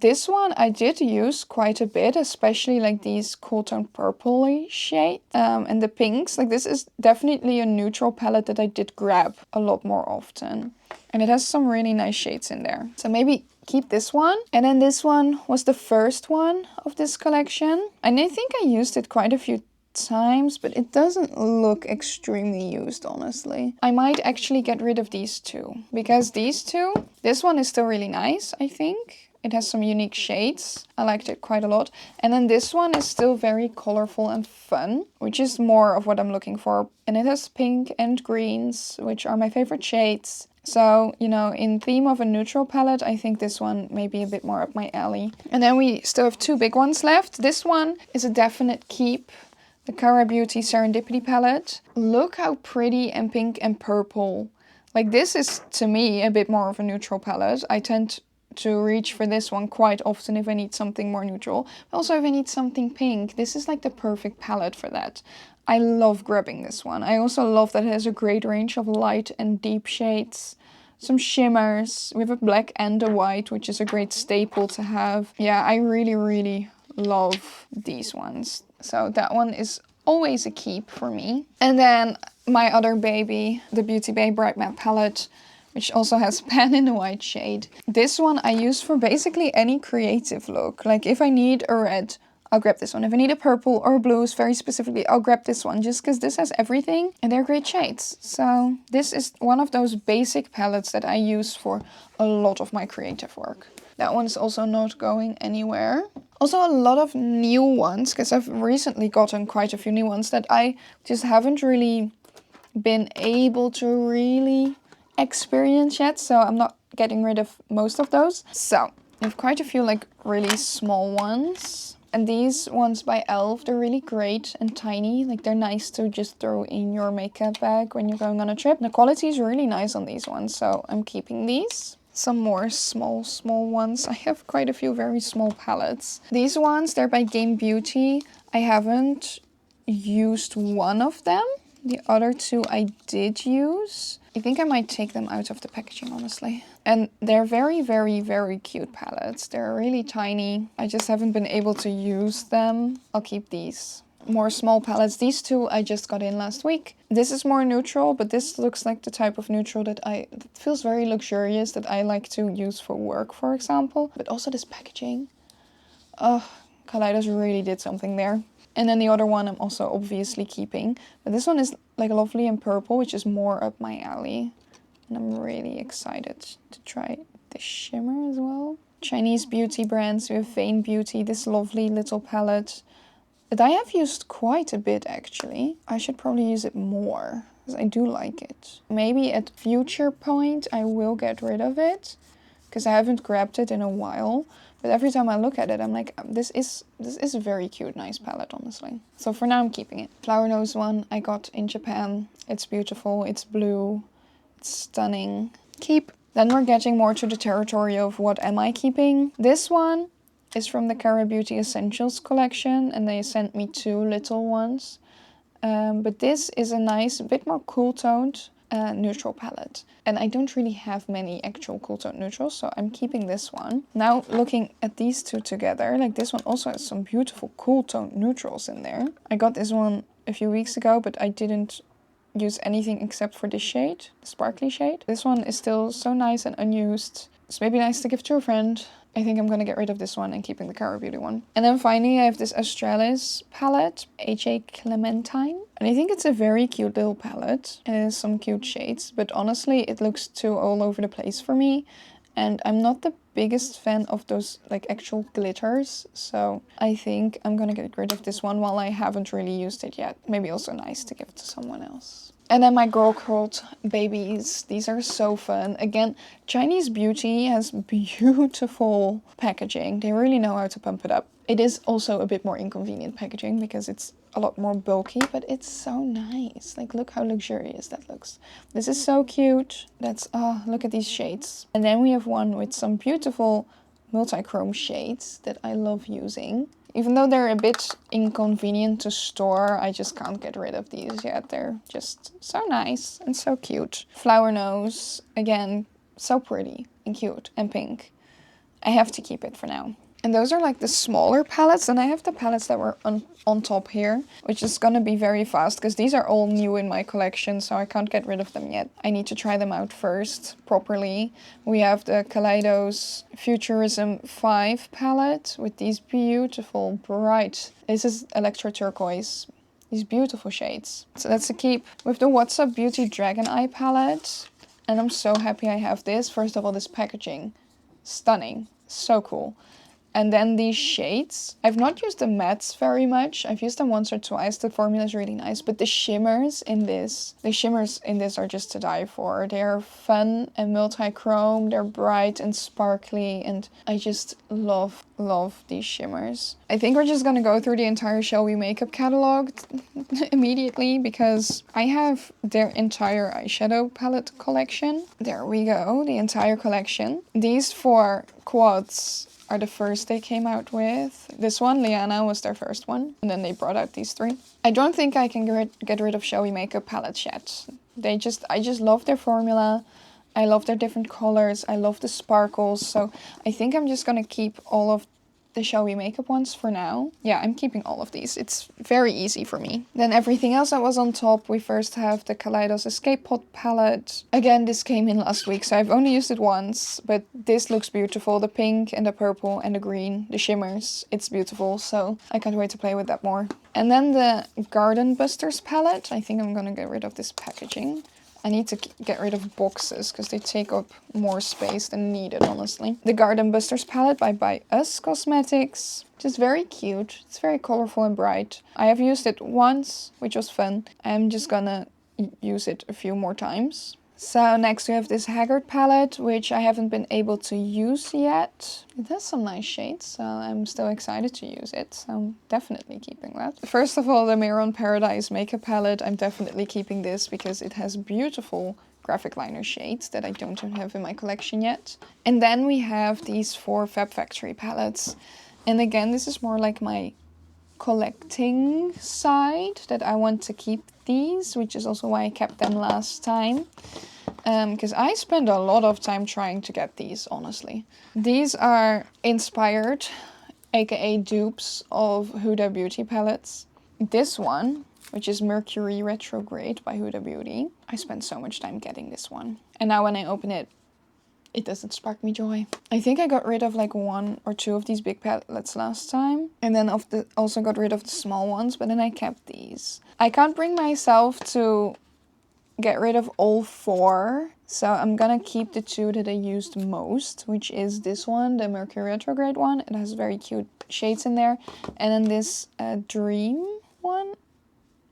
this one I did use quite a bit, especially like these cool tone purpley shades and the pinks. Like this is definitely a neutral palette that I did grab a lot more often. And it has some really nice shades in there. So maybe keep this one. And then this one was the first one of this collection. And I think I used it quite a few times, but it doesn't look extremely used, honestly. I might actually get rid of these two. Because these two, this one is still really nice, I think. It has some unique shades. I liked it quite a lot. And then this one is still very colorful and fun, which is more of what I'm looking for. And it has pink and greens, which are my favorite shades. So, you know, in theme of a neutral palette, I think this one may be a bit more up my alley. And then we still have 2 big ones left. This one is a definite keep. The Cara Beauty Serendipity palette. Look how pretty and pink and purple. Like, this is, to me, a bit more of a neutral palette. I tend to reach for this one quite often if I need something more neutral. But also if I need something pink, this is like the perfect palette for that. I love grabbing this one. I also love that it has a great range of light and deep shades. Some shimmers. We have a black and a white, which is a great staple to have. Yeah, I really, really love these ones. So that one is always a keep for me. And then my other baby, the Beauty Bay Bright Matte palette, which also has pan in a white shade. This one I use for basically any creative look. Like if I need a red, I'll grab this one. If I need a purple or blues, very specifically, I'll grab this one. Just because this has everything and they're great shades. So this is one of those basic palettes that I use for a lot of my creative work. That one's also not going anywhere. Also a lot of new ones, because I've recently gotten quite a few new ones that I just haven't really been able to really experience yet. So I'm not getting rid of most of those. So I have quite a few like really small ones. And these ones by e.l.f., they're really great and tiny. Like they're nice to just throw in your makeup bag when you're going on a trip. The quality is really nice on these ones, so I'm keeping these. Some more small ones. I have quite a few very small palettes. These ones, they're by Game Beauty. I haven't used one of them. The other 2 I did use. I think I might take them out of the packaging, honestly. And they're very, very, very cute palettes. They're really tiny. I just haven't been able to use them. I'll keep these. More small palettes. These 2 I just got in last week. This is more neutral, but this looks like the type of neutral that feels very luxurious, that I like to use for work, for example. But also this packaging. Oh, Kaleidos really did something there. And then the other one I'm also obviously keeping. But this one is like lovely in purple, which is more up my alley. And I'm really excited to try the shimmer as well. Chinese beauty brands. We have Vain Beauty, this lovely little palette that I have used quite a bit actually. I should probably use it more because I do like it. Maybe at future point I will get rid of it because I haven't grabbed it in a while. But every time I look at it, I'm like, this is a very cute, nice palette, honestly. So for now, I'm keeping it. Flower Nose one I got in Japan. It's beautiful. It's blue. It's stunning. Keep. Then we're getting more to the territory of what am I keeping. This one is from the Cara Beauty Essentials collection, and they sent me 2 little ones. But this is a nice, a bit more cool toned neutral palette. And I don't really have many actual cool tone neutrals, so I'm keeping this one. Now looking at these 2 together, like this one also has some beautiful cool tone neutrals in there. I got this one a few weeks ago, but I didn't use anything except for this shade, the sparkly shade. This one is still so nice and unused. It's maybe nice to give to a friend. I think I'm gonna get rid of this one and keeping the Cara Beauty one. And then finally I have this Australis palette, HA Clementine. And I think it's a very cute little palette. It has some cute shades, but honestly it looks too all over the place for me. And I'm not the biggest fan of those like actual glitters. So I think I'm gonna get rid of this one while I haven't really used it yet. Maybe also nice to give it to someone else. And then my Girl Cult babies. These are so fun. Again, Chinese Beauty has beautiful packaging. They really know how to pump it up. It is also a bit more inconvenient packaging because it's a lot more bulky, but it's so nice. Like, look how luxurious that looks. This is so cute. That's, oh, look at these shades. And then we have one with some beautiful multi-chrome shades that I love using. Even though they're a bit inconvenient to store, I just can't get rid of these yet. They're just so nice and so cute. Flower Nose, again, so pretty and cute and pink. I have to keep it for now. And those are like the smaller palettes, and I have the palettes that were on top here, which is gonna be very fast because these are all new in my collection, so I can't get rid of them yet. I need to try them out first, properly. We have the Kaleidos Futurism 5 palette with these beautiful, bright, this is Electro Turquoise, these beautiful shades. So that's a keep. With the What's Up Beauty Dragon Eye palette, and I'm so happy I have this. First of all, this packaging stunning. So cool. And then these shades, I've not used the mattes very much. I've used them once or twice. The formula is really nice, but the shimmers in this are just to die for. They're fun and multi-chrome. They're bright and sparkly, and I just love these shimmers. I think we're just gonna go through the entire Shall We Makeup catalog immediately, because I have their entire eyeshadow palette collection. There we go, the entire collection. These 4 quads are the first they came out with. This one, Liana, was their first one. And then they brought out these 3. I don't think I can get rid of Shall We Makeup palettes yet. I just love their formula. I love their different colors. I love the sparkles. So I think I'm just gonna keep all of the Shall We Makeup ones for now. Yeah, I'm keeping all of these. It's very easy for me. Then everything else that was on top, we first have the Kaleidos Escape Pod palette. Again, this came in last week, so I've only used it once, but this looks beautiful. The pink and the purple and the green, the shimmers, it's beautiful, so I can't wait to play with that more. And then the Garden Busters palette. I think I'm gonna get rid of this packaging. I need to get rid of boxes because they take up more space than needed, honestly. The Garden Busters palette by Us Cosmetics. Just very cute. It's very colorful and bright. I have used it once, which was fun. I'm just gonna use it a few more times. So next we have this Haggard palette, which I haven't been able to use yet. It has some nice shades, so I'm still excited to use it. So I'm definitely keeping that. First of all, the Mirror on Paradise makeup palette. I'm definitely keeping this because it has beautiful graphic liner shades that I don't have in my collection yet. And then we have these 4 Fab Factory palettes. And again, this is more like my collecting side, that I want to keep these, which is also why I kept them last time. Because I spent a lot of time trying to get these, honestly. These are inspired, aka dupes, of Huda Beauty palettes. This one, which is Mercury Retrograde by Huda Beauty. I spent so much time getting this one. And now when I open it, it doesn't spark me joy. I think I got rid of like 1 or 2 of these big palettes last time. And then also got rid of the small ones, but then I kept these. I can't bring myself to get rid of all 4. So I'm gonna keep the 2 that I used most, which is this one, the Mercury Retrograde one. It has very cute shades in there. And then this Dream one.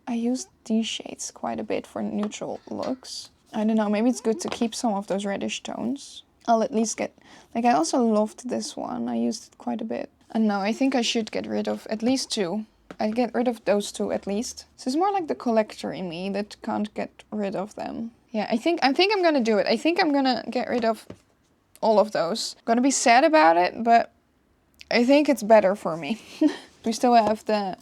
I used these shades quite a bit for neutral looks. I don't know, maybe it's good to keep some of those reddish tones. I'll at least get, like, I also loved this one. I used it quite a bit. And no, I think I should get rid of at least 2. I'd get rid of those 2 at least. So it's more like the collector in me that can't get rid of them. Yeah, I think I'm gonna do it. I think I'm gonna get rid of all of those. I'm gonna be sad about it, but I think it's better for me. We still have the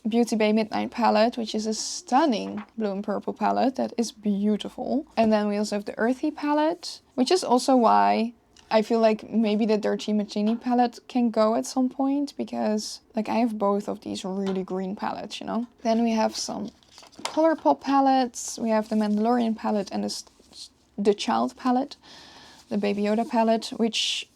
Beauty Bay Midnight palette, which is a stunning blue and purple palette that is beautiful. And then we also have the Earthy palette, which is also why I feel like maybe the Dirty Martini palette can go at some point, because like I have both of these really green palettes, you know. Then we have some Colourpop palettes. We have the Mandalorian palette and the Child palette, the Baby Yoda palette, which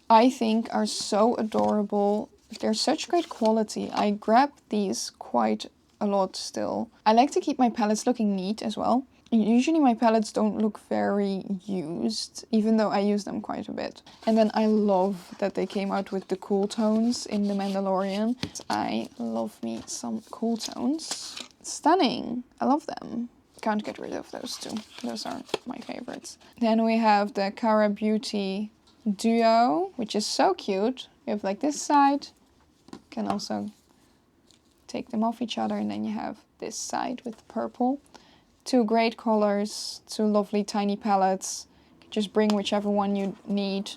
I think are so adorable. They're such great quality. I grab these quite a lot still. I like to keep my palettes looking neat as well. Usually my palettes don't look very used, even though I use them quite a bit. And then I love that they came out with the cool tones in The Mandalorian. I love me some cool tones. Stunning. I love them. Can't get rid of those 2. Those are my favorites. Then we have the Cara Beauty Duo, which is so cute. You have like this side. You can also take them off each other, and then you have this side with purple. 2 great colors, 2 lovely tiny palettes. You can just bring whichever one you need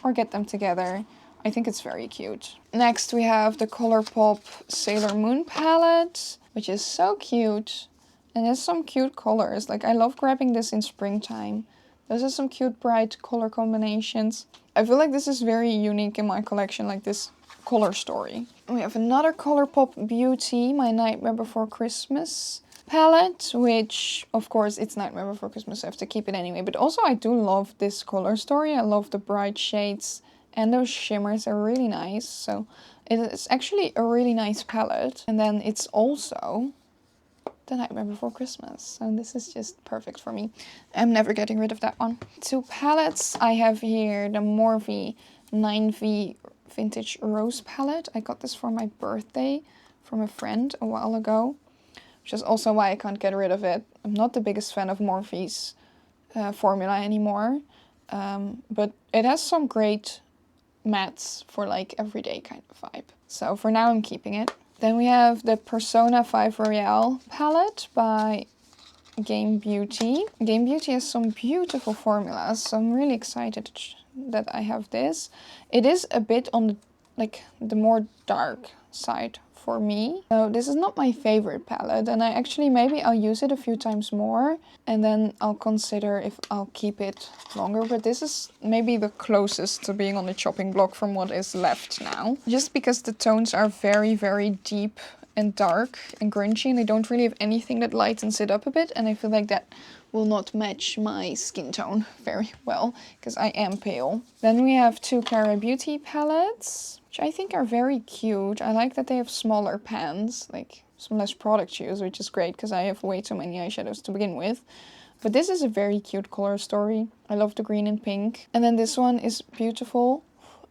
or get them together. I think it's very cute. Next we have the Colourpop Sailor Moon palette, which is so cute. And has some cute colors. Like, I love grabbing this in springtime. Those are some cute bright color combinations. I feel like this is very unique in my collection, like this color story. We have another Colourpop Beauty, My Nightmare Before Christmas palette, which of course it's Nightmare Before Christmas, so I have to keep it anyway. But also I do love this color story. I love the bright shades and those shimmers are really nice. So it is actually a really nice palette. And then it's also The Nightmare Before Christmas. So this is just perfect for me. I'm never getting rid of that one. 2 palettes. I have here the Morphe 9V Vintage Rose palette. I got this for my birthday from a friend a while ago, which is also why I can't get rid of it. I'm not the biggest fan of Morphe's formula anymore, but it has some great mattes for like everyday kind of vibe. So for now I'm keeping it. Then we have the Persona 5 Royale palette by Game Beauty. Game Beauty has some beautiful formulas, so I'm really excited that I have this. It is a bit on the more dark side for me. So this is not my favorite palette, and maybe I'll use it a few times more and then I'll consider if I'll keep it longer. But this is maybe the closest to being on the chopping block from what is left now. Just because the tones are very, very deep and dark and grungy, and I don't really have anything that lightens it up a bit, and I feel like that will not match my skin tone very well because I am pale. Then we have 2 Clara Beauty palettes, which I think are very cute. I like that they have smaller pans, like some less product use, which is great because I have way too many eyeshadows to begin with. But this is a very cute color story. I love the green and pink. And then this one is beautiful.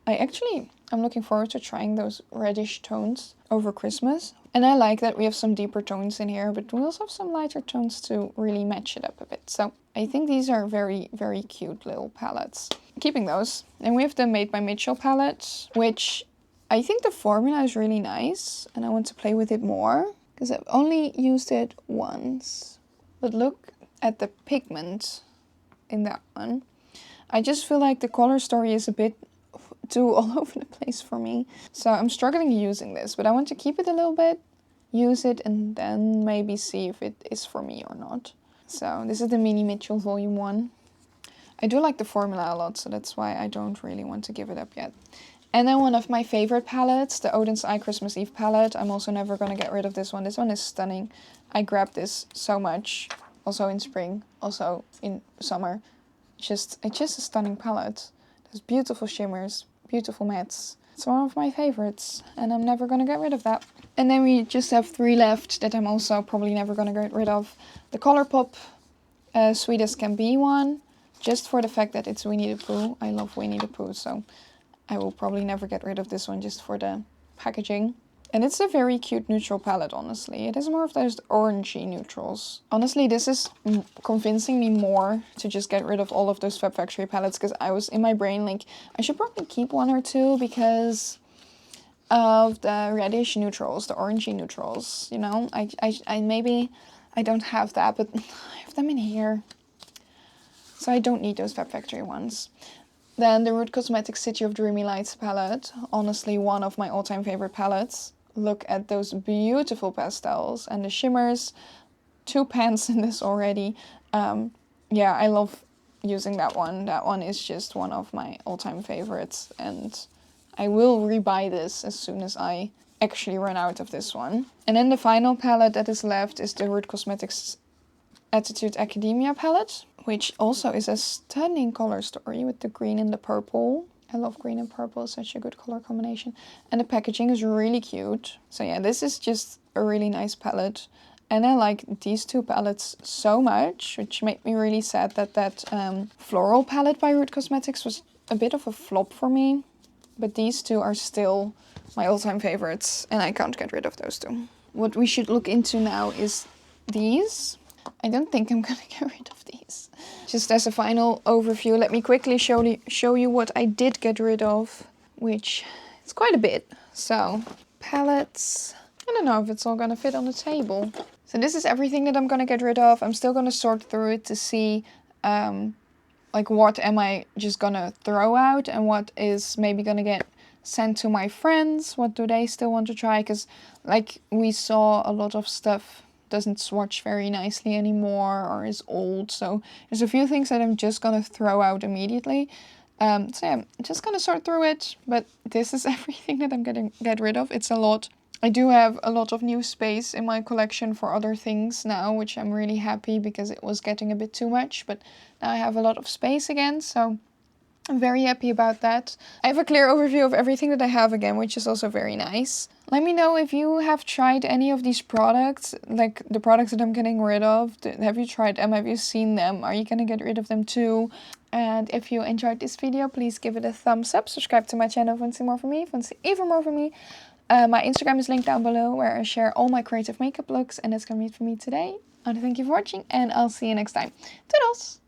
I'm looking forward to trying those reddish tones over Christmas. And I like that we have some deeper tones in here, but we also have some lighter tones to really match it up a bit. So I think these are very, very cute little palettes. Keeping those. And we have the Made by Mitchell palette, which I think the formula is really nice and I want to play with it more because I've only used it once. But look at the pigment in that one. I just feel like the color story is a bit too all over the place for me. So I'm struggling using this, but I want to keep it a little bit, use it, and then maybe see if it is for me or not. So this is the Mini Mitchell Volume 1. I do like the formula a lot, so that's why I don't really want to give it up yet. And then one of my favorite palettes, the Odin's Eye Christmas Eve palette. I'm also never going to get rid of this one. This one is stunning. I grabbed this so much, also in spring, also in summer. It's just a stunning palette. There's beautiful shimmers, beautiful mattes. It's one of my favorites and I'm never going to get rid of that. And then we just have 3 left that I'm also probably never going to get rid of. The Colourpop Sweet as Can Be one, just for the fact that it's Winnie the Pooh. I love Winnie the Pooh, so I will probably never get rid of this one just for the packaging. And it's a very cute neutral palette, honestly. It is more of those orangey neutrals. Honestly, this is convincing me more to just get rid of all of those Fab Factory palettes, because I was in my brain like, I should probably keep 1 or 2 because of the reddish neutrals, the orangey neutrals, you know? I maybe I don't have that, but I have them in here. So I don't need those Fab Factory ones. Then the Root Cosmetics City of Dreamy Lights palette. Honestly, one of my all-time favorite palettes. Look at those beautiful pastels and the shimmers. 2 pans in this already. Yeah, I love using that one. That one is just one of my all-time favorites. And I will rebuy this as soon as I actually run out of this one. And then the final palette that is left is the Root Cosmetics Attitude Academia palette, which also is a stunning color story with the green and the purple. I love green and purple, such a good color combination. And the packaging is really cute. So yeah, this is just a really nice palette. And I like these 2 palettes so much, which made me really sad that floral palette by Root Cosmetics was a bit of a flop for me. But these 2 are still my all-time favorites, and I can't get rid of those 2. What we should look into now is these. I don't think I'm gonna get rid of these. Just as a final overview, let me quickly show you what I did get rid of, which is quite a bit. So, palettes. I don't know if it's all gonna fit on the table. So this is everything that I'm gonna get rid of. I'm still gonna sort through it to see like what am I just gonna throw out and what is maybe gonna get sent to my friends. What do they still want to try? Because like we saw, a lot of stuff doesn't swatch very nicely anymore or is old. So there's a few things that I'm just gonna throw out immediately. So yeah, I'm just gonna sort through it. But this is everything that I'm gonna get rid of. It's a lot. I do have a lot of new space in my collection for other things now, which I'm really happy because it was getting a bit too much. But now I have a lot of space again, so I'm very happy about that. I have a clear overview of everything that I have again, which is also very nice. Let me know if you have tried any of these products, like the products that I'm getting rid of. Have you tried them? Have you seen them? Are you gonna get rid of them too? And if you enjoyed this video, please give it a thumbs up. Subscribe to my channel if you want to see more from me, if you want to see even more from me. My Instagram is linked down below where I share all my creative makeup looks. And that's gonna be it for me today. I want to thank you for watching and I'll see you next time. Toodles!